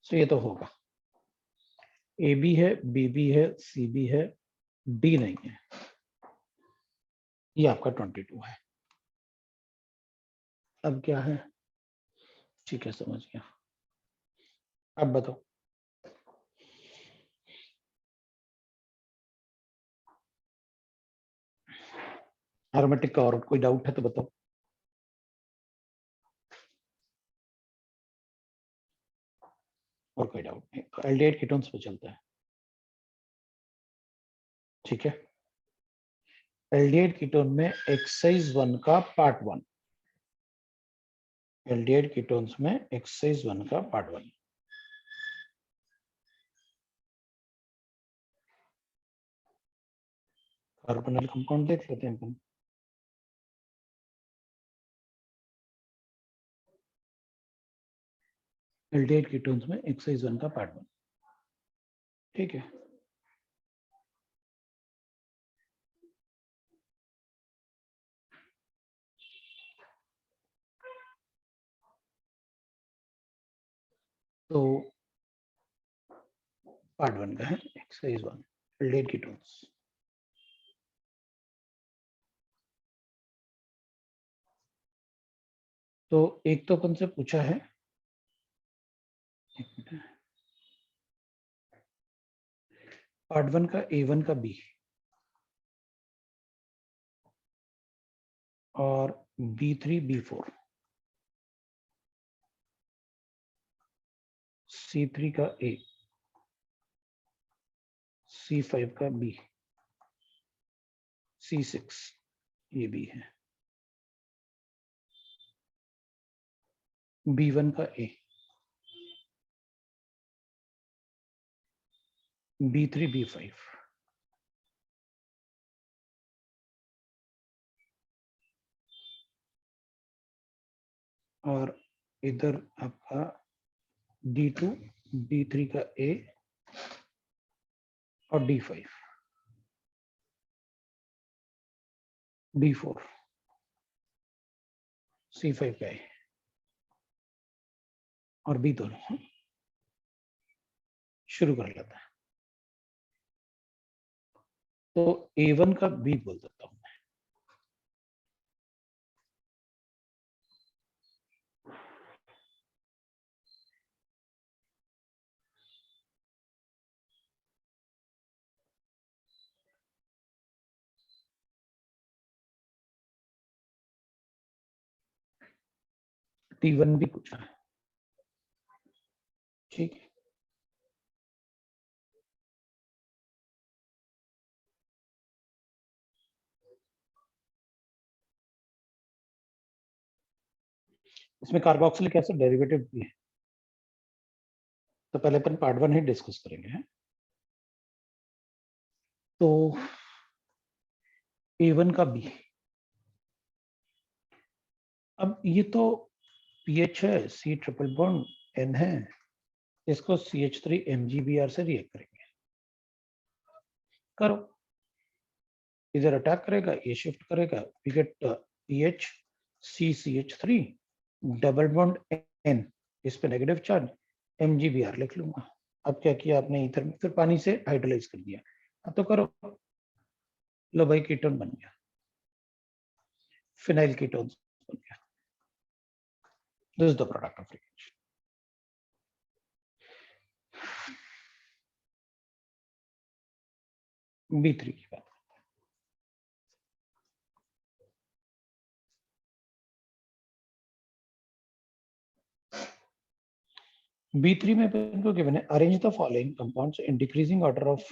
तो ये तो होगा, AB है, BB है, CB है, D नहीं है, ये आपका 22 है। अब क्या है, ठीक है समझ गया। अब बताओ, एरोमेटिक का और कोई डाउट है तो बताओ। और कोई डाउट नहीं, तो एल्डिहाइड कीटोन्स पे चलता है। ठीक है, एल्डिहाइड कीटोन में एक्सरसाइज 1 का पार्ट 1, एल्डिहाइड कीटोन्स में एक्सरसाइज 1 का पार्ट 1। कार्बोनिल कंपाउंड देख लेते हैं अपन। एल्डिहाइड कीटोन्स में एक्सरसाइज 1 का पार्ट 1। ठीक है, तो पार्ट 1 का है एक्सरसाइज 1, एल्डिहाइड कीटोन्स। तो एक तो अपन से पूछा है, पार्ट 1 का A1 का B और B3 B4, C3 का A, C5 का B, C6 ये B है, B1 का A, B3 B5, और इधर आपका D2 B3 का A और D5 D4 C5 का A और B दोनों। शुरू कर लेता है, तो A1 का B बोल देता हूं मैं। T1 भी पूछा है, ठीक है, इसमें कार्बोक्सिलिक एसिड डेरिवेटिव भी है, तो पहले अपन पार्ट 1 ही डिस्कस करेंगे है? तो A1 का B, अब ये तो pH है, C ट्रिपल बॉन्ड N है, इसको CH3 MgBr से रिएक्ट करेंगे। करो, इधर अटैक करेगा, ये शिफ्ट करेगा, we get pH CCH3 double bond N, इस पे नेगेटिव चार्ज, MgBr लिख लूंगा। अब क्या किया आपने, इधर में फिर पानी से हाइड्रोलाइज कर दिया। अब तो करो, लो भाई कीटोन बन गया, फिनाइल कीटोन बन गया। This is the product of reaction. B3 की बात, B3 में इनको गिवन है, arrange the following compounds in decreasing order of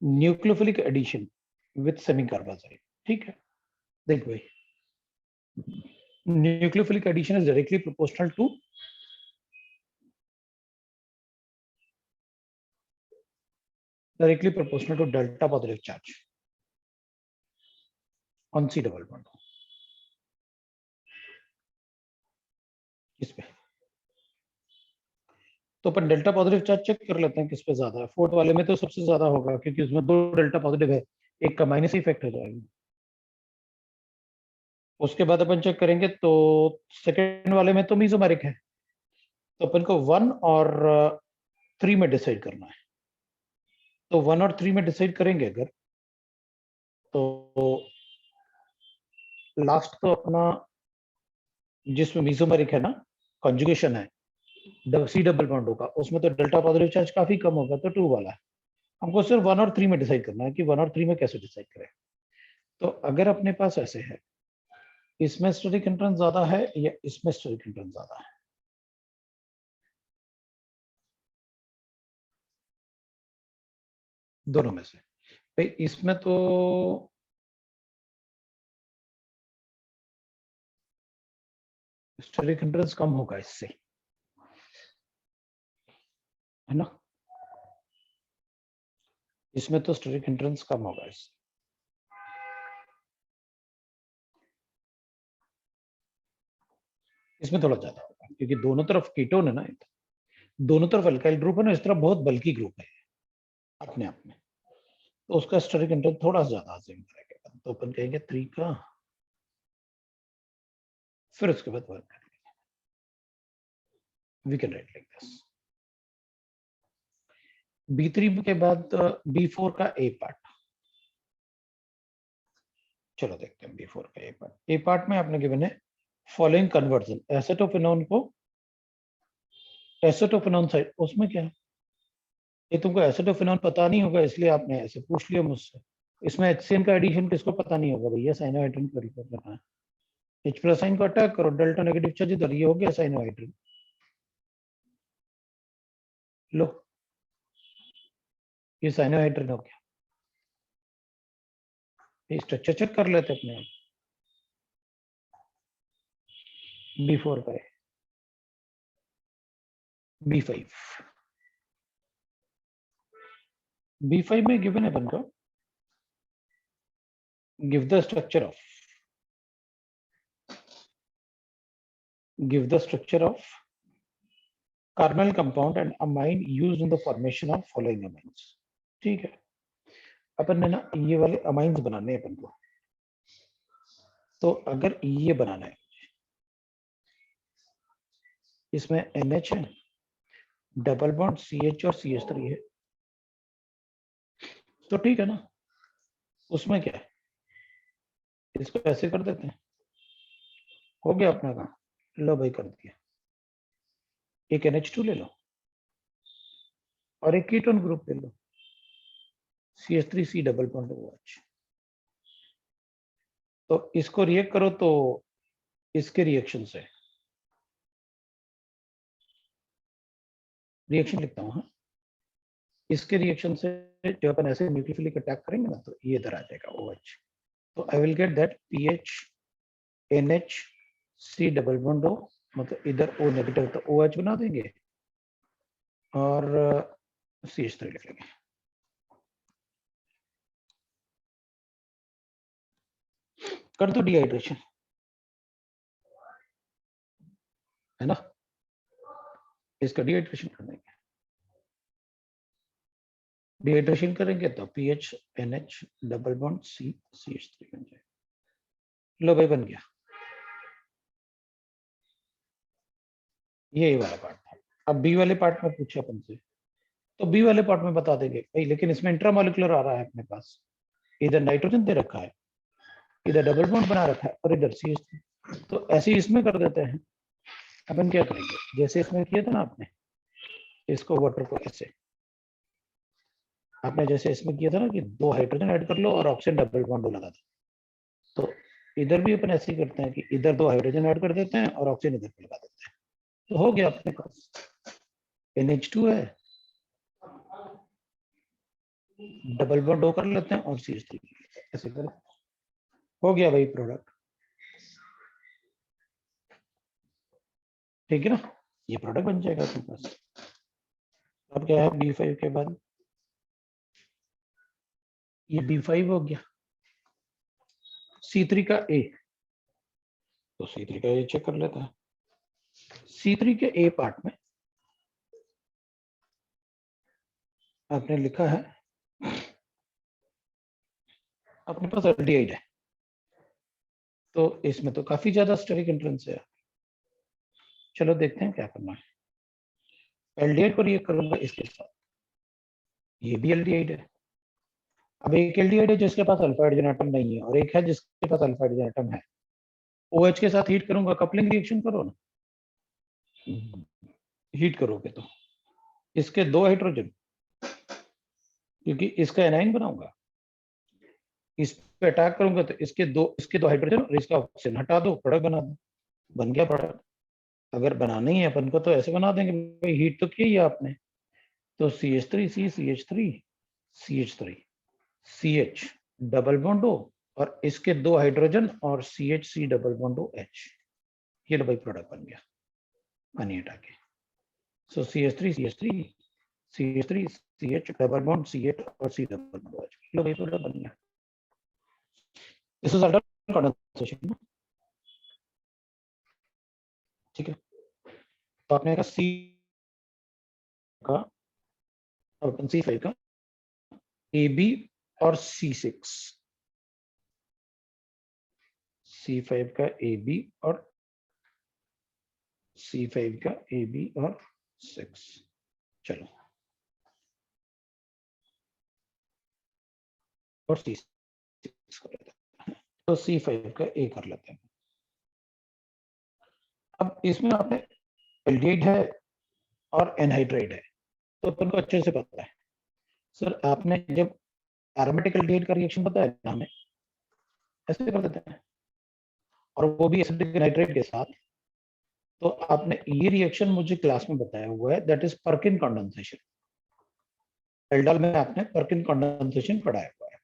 nucleophilic addition with semi carbide. ठीक है, देख भाई, nucleophilic addition is directly proportional to directly proportional to delta positive charge on C double bond. इस पे तो अपन डेल्टा पॉजिटिव चार्ज चेक कर लेते हैं किस पे ज्यादा है। फोर्थ वाले में तो सबसे ज्यादा होगा क्योंकि उसमें 2 डेल्टा पॉजिटिव है, एक का माइनस इफेक्ट हो जाएगा। उसके बाद अपन चेक करेंगे तो सेकेंड वाले में तो मीजोमेरिक है, तो अपन को 1 और 3 में डिसाइड करना है। तो 1 और 3 में डिसाइड करेंगे अगर, तो लास्ट तो अपना जिसमें मीजोमेरिक है ना, कॉन्जुगेशन है सी डबल बॉन्ड होगा, उसमें तो डेल्टा पॉजिटिव चार्ज काफी कम होगा, तो 2 वाला है। हमको सिर्फ 1 और 3 में डिसाइड करना है कि 1 और 3 में कैसे डिसाइड करें। तो अगर अपने पास ऐसे है, इसमें स्टेरिक हिंड्रेंस ज्यादा है या इसमें स्टेरिक हिंड्रेंस ज्यादा है, दोनों में से भाई इसमें तो स्टेरिक हिंड्रेंस कम होगा इससे, है ना। इसमें तो स्टेरिक हिंड्रेंस कम होगा इससे। इसमें थोड़ा ज्यादा होगा क्योंकि दोनों तरफ कीटोन है ना, दोनों तरफ अल्काइल ग्रुप है ना, इस तरफ बहुत बल्की ग्रुप है अपने आप में, तो उसका स्टेरिक हिंड्रेंस थोड़ा ज्यादा जिंक करेगा। तो अपन कहेंगे 3 का, फिर उसके बाद वर्क करेंगे। We can write like this. B3 के बाद B4 का ए पार्ट, चलो देखते हैं B4 का ए पार्ट। ए पार्ट में आपने गिवन है फॉलोइंग कन्वर्जन, एसेटोफिनोन को एसेटोफिनोन साइड, उसमें क्या है, ये तुमको एसेटोफिनोन पता नहीं होगा इसलिए आपने ऐसे पूछ लिया मुझसे। इसमें HCN का एडिशन किसको पता नहीं होगा भैया, साइनोहाइड्रिन को रिकॉर्ड करना है। H प्लस साइन को अटैक करो, डेल्टा नेगेटिव चार्ज इधर, ये हो गया साइनोहाइड्रिन। लो ये साइनोहाइड्रिन हो गया। ये स्ट्रक्चर चेक कर लेते अपने आप। B4 का है, B5 B5 में गिवन है अपन को, give the structure of carbonyl compound and amine used in the formation of following amines। ठीक है, अपन ने ना ये वाले अमाइंस बनाने हैं अपन को। तो अगर ये बनाना है, इसमें NH है, डबल बॉन्ड CH और CH3 है, तो ठीक है ना। उसमें क्या है, इसको ऐसे कर देते हैं, हो गया अपना काम। लो भाई कर दिया। एक NH2 ले लो और एक कीटोन ग्रुप ले लो, CH3C डबल बॉन्ड OH। तो इसको रिएक्ट करो तो इसके रिएक्शन से, रिएक्शन लिखता हूं, हाँ, इसके रिएक्शन से जब अपन ऐसे न्यूक्लियोफिलिक अटैक करेंगे ना, तो ये इधर आ जाएगा OH। तो I will get that PH NH C double bond O, मतलब इधर O नेगेटिव तो OH बना देंगे और CH3 लिख लेंगे। कर दो डिहाइड्रेशन, है ना, इसका डिहाइड्रेशन कर देंगे। डिहाइड्रेशन करेंगे तो PH NH double bond C CH3 बन जाएगा। लो भाई बन गया। ये वाला पार्ट था। अब B वाले पार्ट में पूछा अपन से, तो B वाले पार्ट में बता देंगे भाई, लेकिन इसमें इंट्रामोलिकुलर आ रहा है अपने पास, इधर नाइट्रोजन दे रखा है, इधर डबल बॉन्ड बना रखा है और इधर CH3। तो ऐसे ही इसमें कर देते हैं। अपन क्या करेंगे, जैसे इसमें किया था ना आपने, इसको वाटर को ऐसे, आपने जैसे इसमें किया था ना कि 2 हाइड्रोजन ऐड कर लो और ऑक्सीजन डबल बॉन्ड लगा दो, तो इधर भी अपन ऐसे ही करते हैं कि इधर 2 हाइड्रोजन ऐड कर देते हैं और ऑक्सीजन इधर पे लगा देते हैं। तो हो गया अपने पास NH2 है, डबल बॉन्ड O कर लेते हैं और CH3 ऐसे करो, हो गया भाई प्रोडक्ट। ठीक है ना, ये प्रोडक्ट बन जाएगा अपने पास। अब क्या है B5 के बाद ये B5 हो गया। C3 का A, तो C3 का A चेक कर लेता है। C3 के A पार्ट में आपने लिखा है, अपने पास एल्डिहाइड है, तो इसमें तो काफी ज्यादा स्टेरिक एंट्रेंस है। चलो देखते हैं क्या करना है। एल्डिहाइड को रिएक्ट करूंगा इसके साथ, ये भी एल्डिहाइड है। अब एक एल्डिहाइड है जिसके पास अल्फा हाइड्रोजन एटम नहीं है, और एक है जिसके पास अल्फा हाइड्रोजन एटम है। OH के साथ हीट करूंगा, कपलिंग रिएक्शन करो ना, हीट करोगे तो इसके 2 हाइड्रोजन, क्योंकि इसका एनाइन बनाऊंगा, इस पे अटैक करूंगा तो इसके दो हाइड्रोजन और इसका ऑक्सीजन हटा दो, प्रोडक्ट बना दो, बन गया प्रोडक्ट। अगर बनाना ही है अपन को तो ऐसे बना देंगे, भाई हीट तो की है आपने, तो CH3C CH3 CH3 CH double bond O, और इसके 2 हाइड्रोजन और CHC डबल बॉन्ड OH, ये लो भाई प्रोडक्ट बन गया पानी हटा के। सो CH3 CH3 CH3 CH double bond CH और C डबल बॉन्ड OH, लो भाई प्रोडक्ट बन गया। दिस इज अल्टर कंडेंसेशन, ठीक है। तो आपने कहा C का और C5 का AB और C6, C5 का AB और C5 का AB और 6। चलो, और C6 कर लेते हैं, तो C5 का A कर लेते हैं। अब इसमें आपने एल्डिहाइड है और एनहाइड्राइड है, तो अपन को अच्छे से पता है। सर आपने जब एरोमेटिक एल्डिहाइड का रिएक्शन पता है ना, हमें ऐसे कर देते हैं, और वो भी एसिडिक एनहाइड्राइड के साथ। तो आपने ये रिएक्शन मुझे क्लास में बताया हुआ है, दैट इज पर्किन कंडेंसेशन। एल्डाल में आपने पर्किन कंडेंसेशन पढ़ाया हुआ है।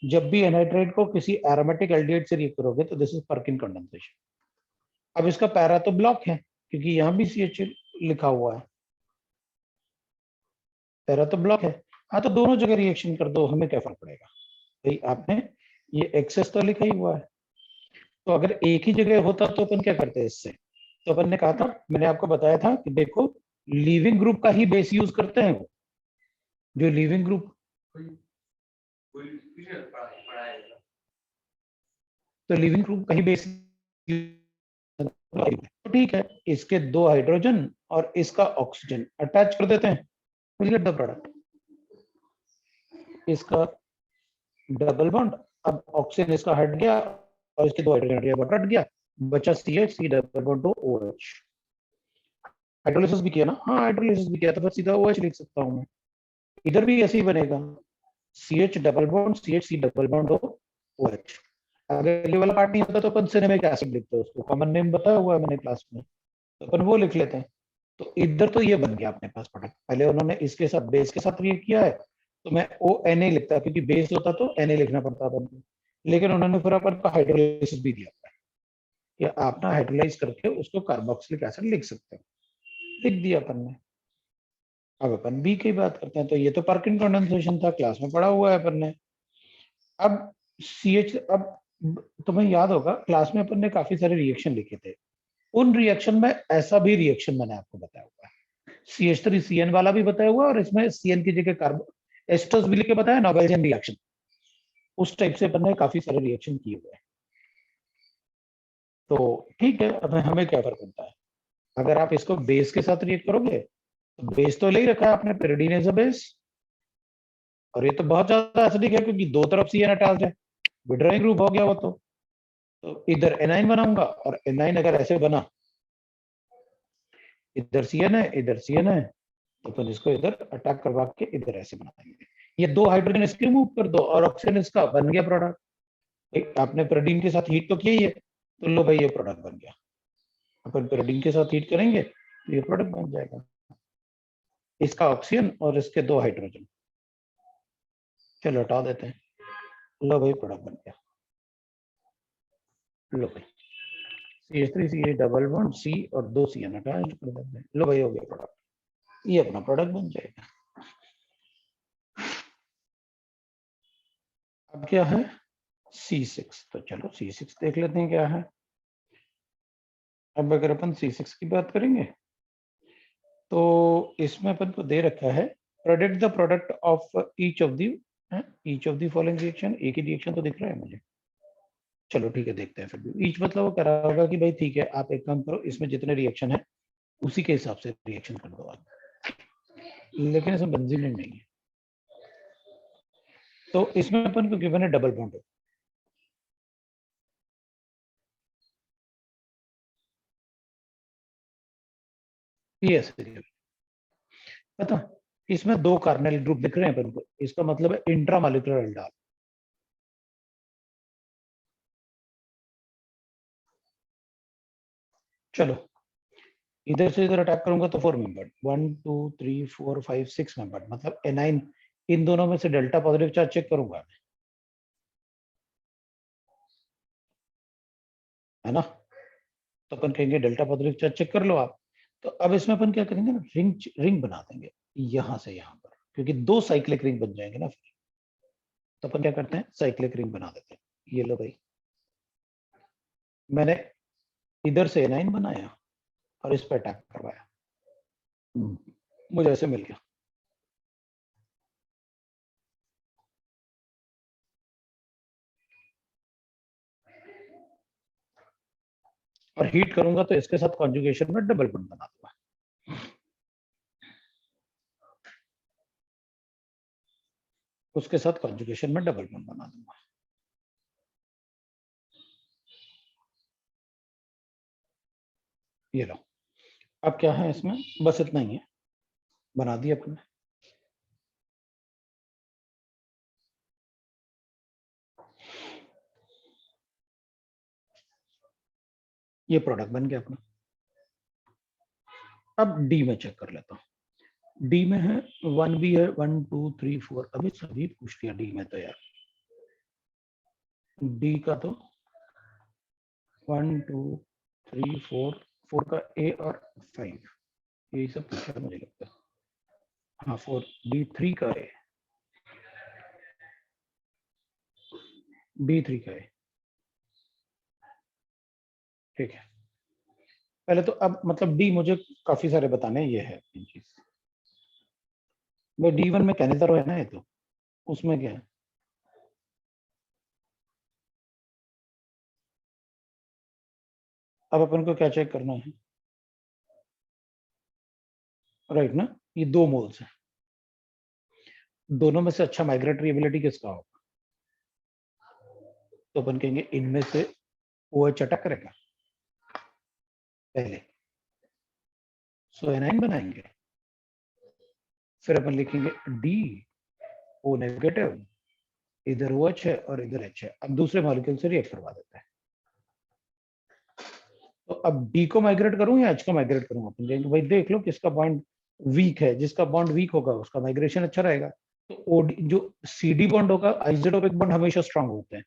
जब भी एनहाइड्राइड को किसी एरोमेटिक एल्डिहाइड से रिएक्ट करोगे तो दिस इज पर्किन कंडेंसेशन। अब इसका पैरा तो ब्लॉक है, क्योंकि यहाँ भी CH लिखा हुआ है, पैरा तो ब्लॉक है। हाँ, तो दोनों जगह रिएक्शन कर दो, हमें क्या फर्क पड़ेगा भाई, आपने ये एक्सेस तो लिखा ही हुआ है। तो अगर एक ही जगह होता तो अपन क्या करते हैं इससे, तो अपन ने कहा था, मैंने आपको बताया था कि देखो लीविंग ग्रुप का ही बेस यूज करते हैं वो, जो लीविंग ग्रुप, तो लीविंग ग्रुप का ही बेस, तो ठीक है, इसके 2 हाइड्रोजन और इसका ऑक्सीजन अटैच कर देते हैं, विल गेट द प्रोडक्ट। इसका डबल बॉन्ड, अब ऑक्सीजन इसका हट गया और इसके 2 हाइड्रोजन हट गया, बचा CH C double bond OH। Hydrolysis भी किया ना, हाँ हाइड्रोलिसिस भी किया, तो फिर सीधा OH लिख सकता हूँ मैं। इधर भी ऐसे ही बनेगा, CH double bond CH C double bond OH। अगर ये वाला पार्ट नहीं होता तो अपन सिनेमिक एसिड लिखते हैं, उसको कॉमन नेम बताया हुआ है मैंने क्लास में, तो अपन वो लिख लेते हैं। तो इधर तो ये बन गया अपने पास प्रोडक्ट। पहले उन्होंने इसके साथ बेस के साथ रिएक्ट किया है, तो मैं ONA लिखता, क्योंकि बेस होता तो Na लिखना पड़ता अपन को, लेकिन उन्होंने फिर अपन को हाइड्रोलाइसिस भी दिया है कि आप ना हाइड्रोलाइज करके उसको कार्बोक्सिलिक एसिड लिख सकते हो, लिख दिया अपन ने। अब अपन बी की बात करते हैं, तो ये तो पर्किन कंडेंसेशन था, क्लास में पढ़ा हुआ है अपन ने। अब CH, अब तुम्हें याद होगा क्लास में अपन ने काफी सारे रिएक्शन लिखे थे, उन रिएक्शन में ऐसा भी रिएक्शन मैंने आपको बताया हुआ है, CH3CN वाला भी बताया हुआ है, और इसमें CN की जगह कार्बो एस्टर्स भी लिख के बताया, नोबेलियन रिएक्शन, उस टाइप से अपन ने काफी सारे रिएक्शन किए हुए हैं। तो ठीक है, अब हमें क्या फर्क पड़ता है, अगर आप इसको बेस के साथ रिएक्ट करोगे तो बेस तो ले ही रखा है आपने, पेरिडीन एज अ बेस, और ये तो बहुत ज्यादा एसिडिक है क्योंकि 2 तरफ CN अटैच्ड है, विड्रॉइंग ग्रुप हो गया वो तो इधर एनाइन बनाऊंगा, और एनाइन अगर ऐसे बना, इधर CN है इधर CN है, तो अपन इसको इधर अटैक करवा के इधर ऐसे बनाएंगे, ये 2 हाइड्रोजन इसके रिमूव कर दो और ऑक्सीजन इसका, बन गया प्रोडक्ट। आपने पेरिडीन के साथ हीट तो किया ही है, तो लो भाई ये प्रोडक्ट बन गया। अपन पेरिडीन के साथ हीट करेंगे तो ये प्रोडक्ट बन जाएगा, इसका ऑक्सीजन और इसके 2 हाइड्रोजन, चलो हटा देते हैं, लो भाई प्रोडक्ट बन गया। लो भाई CH3CH डबल बॉन्ड C और 2 CN अटैच कर देते हैं, लो भाई हो गया प्रोडक्ट, ये अपना प्रोडक्ट बन जाएगा। अब क्या है C6, तो चलो C6 देख लेते हैं क्या है। अब अगर अपन C6 की बात करेंगे तो इसमें अपन को दे रखा है product the product of each of the following reaction. एक ही रिएक्शन तो दिख रहा है मुझे, चलो ठीक है देखते हैं। फिर भी ईच मतलब वो कह रहा होगा कि भाई ठीक है आप एक काम करो, इसमें जितने रिएक्शन है उसी के हिसाब से रिएक्शन कर दो आप, लेकिन इसमें बेंजीन नहीं है। तो इसमें अपन को गिवन है डबल बॉन्ड, ये ऐसे पता, इसमें दो कार्बोनिल ग्रुप दिख रहे हैं अपन को, इसका मतलब है इंट्रामॉलिक्यूलर एल्डाल। चलो इधर से इधर अटैक करूंगा तो 4 मेंबर, 1 2 3 4 5 6 मेंबर, मतलब एनाइन। इन दोनों में से डेल्टा पॉजिटिव चार्ज चेक करूंगा, है ना। तो अपन कहेंगे डेल्टा पॉजिटिव चार्ज चेक कर लो आप। तो अब इसमें अपन क्या करेंगे ना, रिंग रिंग बना देंगे यहां से यहां पर, क्योंकि दो साइक्लिक रिंग बन जाएंगे ना फिर। तो अपन क्या करते हैं, साइक्लिक रिंग बना देते हैं। ये लो भाई, मैंने इधर से एनाइन बनाया और इस पर अटैक करवाया, मुझे ऐसे मिल गया। और हीट करूंगा तो इसके साथ कॉन्जुगेशन में डबल बॉन्ड बना दूंगा। उसके साथ कॉन्जुगेशन में डबल बॉन्ड बना दूंगा। ये लो, अब क्या है इसमें, बस इतना ही है, बना दिया अपने। ये प्रोडक्ट बन गया अपना। अब डी में चेक कर लेता हूँ। डी में है 1 भी है, 1 2 3 4, अभी सभी पूछ लिया डी में तो यार। डी का तो 1 2 3 4, 4 का ए और 5, यही सब पूछा मुझे लगता है। हाँ 4, D3 का ए, D3 का ए, ठीक है। पहले तो अब मतलब डी मुझे काफी सारे बताने, ये है चीज। वो D1 में कैनेडा है ना, ये तो उसमें क्या है, अब अपन को क्या चेक करना है, राइट ना। ये दो मोल्स हैं, दोनों में से अच्छा माइग्रेटरी एबिलिटी किसका होगा, तो अपन कहेंगे इनमें से OH अटैक करेगा पहले, सो एनाइन बनाएंगे, फिर अपन लिखेंगे डी ओ नेगेटिव, इधर OH है और इधर H है। अब दूसरे मॉलिक्यूल से रिएक्ट करवा देते हैं। तो अब डी को माइग्रेट करूं या H को माइग्रेट करूं, अपन कहेंगे भाई देख लो किसका बॉन्ड वीक है, जिसका बॉन्ड वीक होगा उसका माइग्रेशन अच्छा रहेगा। तो OD जो CD बॉन्ड होगा, आइसोटोपिक बॉन्ड हमेशा स्ट्रांग होते हैं,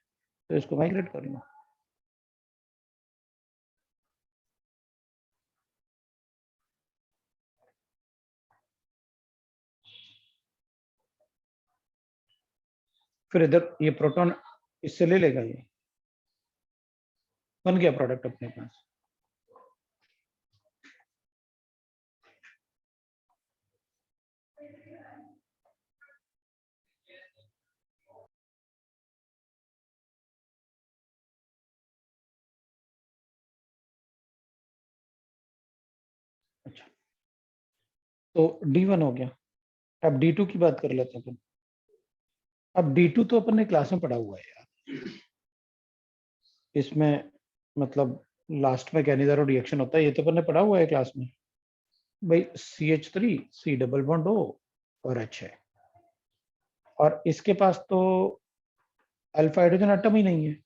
तो इसको माइग्रेट करूंगा। फिर इधर ये प्रोटॉन इससे ले लेगा, ये बन गया प्रोडक्ट अपने पास। अच्छा, तो D1 हो गया। अब D2 की बात कर लेते हैं अपन। अब D2 तो अपन ने क्लास में पढ़ा हुआ है यार, इसमें मतलब लास्ट में कैनिजारो रिएक्शन होता है, ये तो अपन ने पढ़ा हुआ है क्लास में। भाई CH3 C double bond O और H है, और इसके पास तो अल्फा हाइड्रोजन एटम ही नहीं है,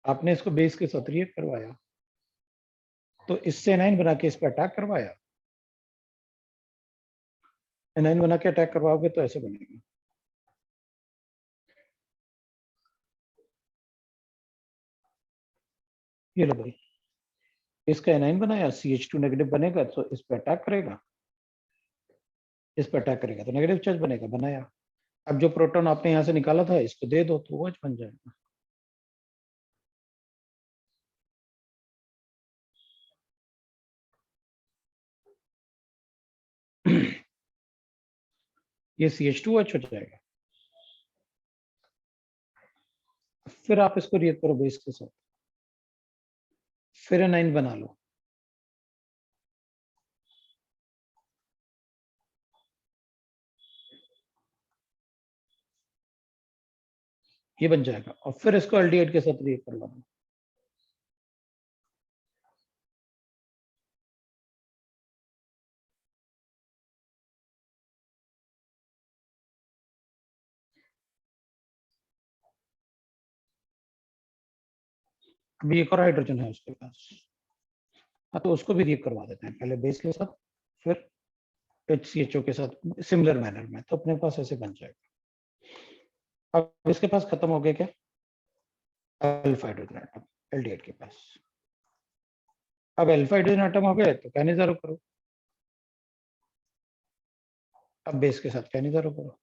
आपने इसको बेस के साथ रिएक्ट करवाया, तो इससे एनाइन बना के इस पर अटैक करवाया। एनाइन बना के अटैक करवाओगे तो ऐसे बनेगा। ये लो भाई, इसका एनाइन बनाया, CH2 नेगेटिव बनेगा तो इस पर अटैक करेगा, इस पर अटैक करेगा तो नेगेटिव चार्ज बनेगा, बनाया। अब जो प्रोटॉन आपने यहाँ से निकाला था इसको दे दो तो OH बन जाएगा। ये CH2OH हो जाएगा। फिर आप इसको रिएक्ट करो बेस के साथ, फिर एनाइन बना लो। ये बन जाएगा और फिर इसको एल्डिहाइड के साथ रिएक्ट करवा दो। अभी एक और हाइड्रोजन है उसके पास, हाँ तो उसको भी रिएक्ट करवा देते हैं, पहले बेस के साथ फिर HCHO के साथ सिमिलर मैनर में, तो अपने पास ऐसे बन जाएगा। अब इसके पास खत्म हो गया क्या, अल्फा हाइड्रोजन एटम एल्डिहाइड के पास। अब अल्फा हाइड्रोजन एटम हो गए तो कैनिजारो करो। अब बेस के साथ कैनिजारो करो।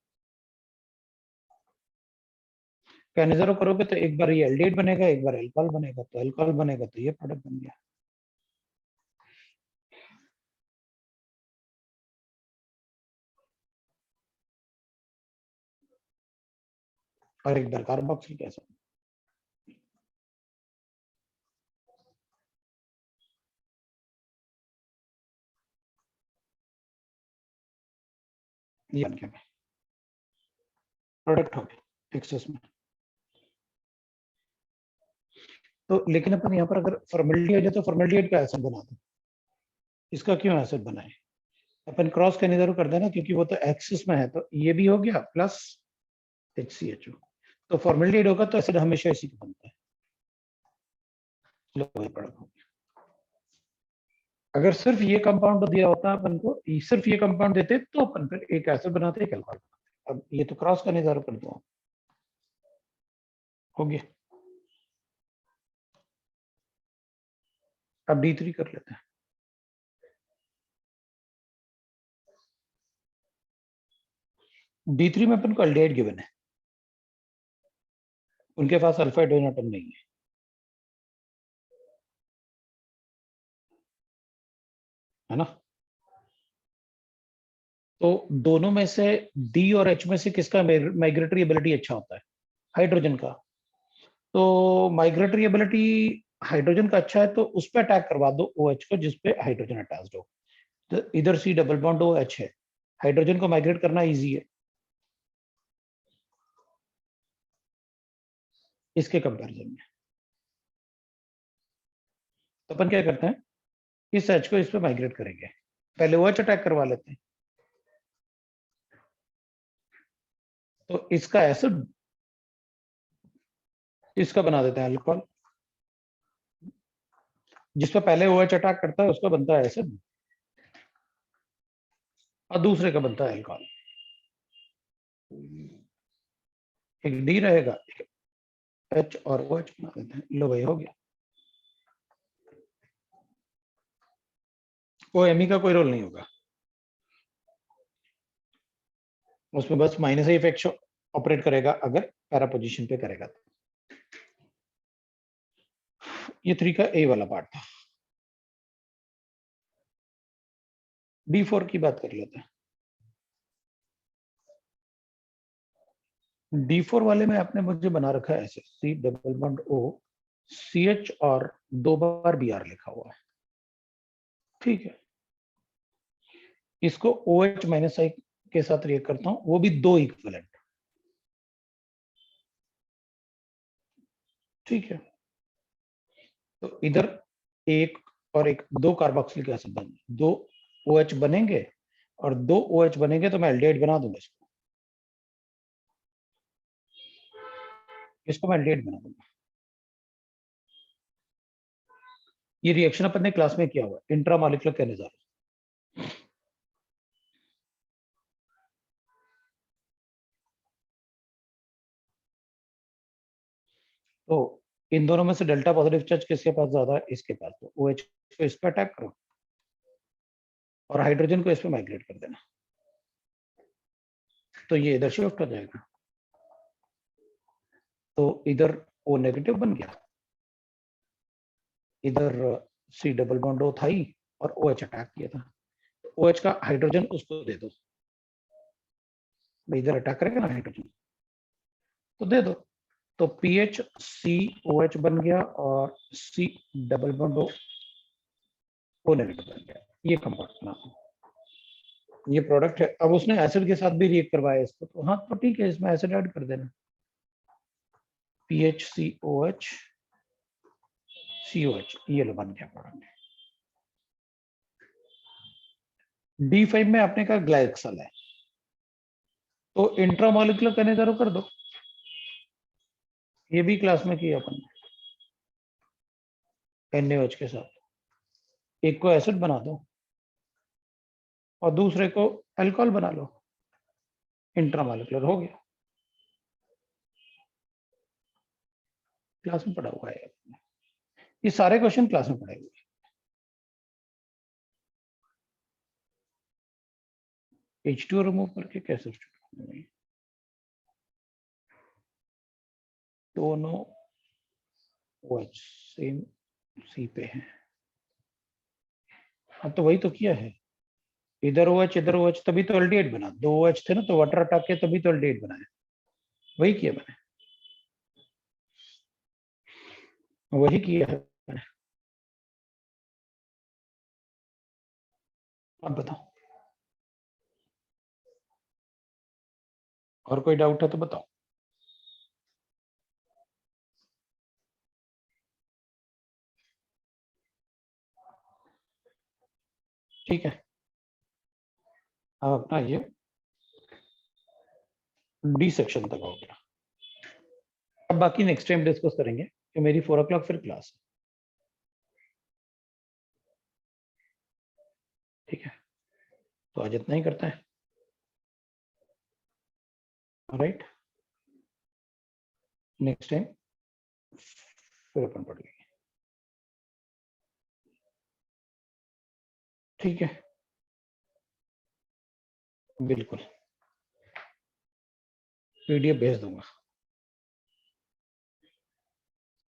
कैनिजारो करोगे तो एक बार ये एल्डिहाइड बनेगा, एक बार एल्कोहल बनेगा, तो एल्कोहल बनेगा तो ये प्रोडक्ट बन गया। और एक बार कार्बोक्सिलिक एसिड। ये बन गया, प्रोडक्ट हो गया एक्सेस में। तो लेकिन अपन यहाँ पर अगर फॉर्मेल्डिहाइड है तो फॉर्मेल्डिहाइड का एसिड बना दो। इसका क्यों एसिड बनाए, अपन क्रॉस कैनिजारो कर देना, क्योंकि वो तो एक्सिस में है, तो ये भी हो गया प्लस HCHO, तो फॉर्मेल्डिहाइड होगा तो एसिड हमेशा इसी का बनता है। लो ये प्रोडक्ट हो गया। अगर सिर्फ ये कंपाउंड दिया होता अपन को, सिर्फ ये कंपाउंड देते तो अपन फिर एक एसिड बनाते एक अल्कोहल बनाते। अब ये तो क्रॉस कैनिजारो कर दो, हो गया। अब D3 कर लेते हैं। D3 में अपन को एल्डिहाइड गिवन है, उनके पास अल्फा हाइड्रोजन एटम नहीं है, है ना। तो दोनों में से D और H में से किसका माइग्रेटरी एबिलिटी अच्छा होता है, हाइड्रोजन का। तो माइग्रेटरी एबिलिटी हाइड्रोजन का अच्छा है, तो उस पर अटैक करवा दो OH को जिसपे हाइड्रोजन अटैच्ड हो। तो इधर C डबल बॉन्ड OH है, हाइड्रोजन को माइग्रेट करना इजी है इसके कंपैरिजन में। तो अपन क्या करते हैं, इस H को इस पे माइग्रेट करेंगे, पहले OH अटैक करवा लेते हैं। तो इसका एसिड इसका बना देते हैं अल्कोहल, जिस पे पहले OH अटैक करता है उसका बनता है एसिड, और दूसरे का बनता है अल्कोहल। एक D रहेगा, एक H और OH बना देते हैं। लो भाई हो गया। OMe का कोई रोल नहीं होगा उसमें, बस माइनस इफेक्ट ऑपरेट करेगा अगर पैरा पोजीशन पे करेगा तो। ये 3 का A वाला पार्ट था। D4 की बात कर लेते हैं। D4 वाले में आपने मुझे बना रखा है ऐसे, C double bond O CH और 2 बार Br लिखा हुआ है, ठीक है। इसको OH माइनस I के साथ रिएक्ट करता हूं, वो भी 2 इक्विवेलेंट, ठीक है। तो इधर एक और एक 2 कार्बोक्सिलिक एसिड बन, 2 OH बनेंगे और 2 OH बनेंगे तो मैं एल्डिहाइड बना दूंगा इसको, इसको मैं एल्डिहाइड बना दूंगा। ये रिएक्शन अपन ने क्लास में किया हुआ है, इंट्रामॉलिक्यूलर कैनिजारो। तो इन दोनों में से डेल्टा पॉजिटिव चार्ज किसके पास ज्यादा है, इसके पास। तो OH को इस पर अटैक करो और हाइड्रोजन को इस पर माइग्रेट कर देना। तो ये इधर शिफ्ट हो जाएगा, तो इधर O नेगेटिव बन गया, इधर C डबल बॉन्ड O था ही और OH अटैक किया था, तो OH का हाइड्रोजन उसको दे दो, इधर अटैक करेगा ना हाइड्रोजन, तो दे दो, तो पीएच COH बन गया और C double bond O negative बन गया। ये कंपाउंड बना, ये प्रोडक्ट है। अब उसने एसिड के साथ भी रिएक्ट करवाया इसको, तो हाँ तो ठीक है, इसमें एसिड ऐड कर देना, PHCOH COH, ये लो बन गया प्रोडक्ट। D5 में आपने कहा ग्लाइक्सल है, तो इंट्रामोलिकुलर करने जरूर कर दो, ये भी क्लास में किया अपन ने, NaOH के साथ एक को एसिड बना दो और दूसरे को अल्कोहल बना लो, इंट्रामोलिकुलर हो गया, क्लास में पढ़ा हुआ है, ये सारे क्वेश्चन क्लास में पढ़े हुए। H2O रिमूव करके कैसे दोनों OH सेम C पे है, हाँ तो वही तो किया है, इधर OH इधर OH, तभी तो एल्डिहाइड बना, दो OH थे ना तो वाटर अटैक किया, तभी तो एल्डिहाइड बनाया, वही किया मैंने, वही किया है मैंने। अब बताओ, और कोई डाउट है तो बताओ। ठीक है, अब अपना ये डी सेक्शन तक हो गया, अब बाकी नेक्स्ट टाइम डिस्कस करेंगे, कि मेरी 4 o'clock फिर क्लास है, ठीक है, तो आज इतना ही करता है, राइट, नेक्स्ट टाइम फिर अपन पढ़ लेंगे, ठीक है, बिल्कुल, PDF भेज दूंगा।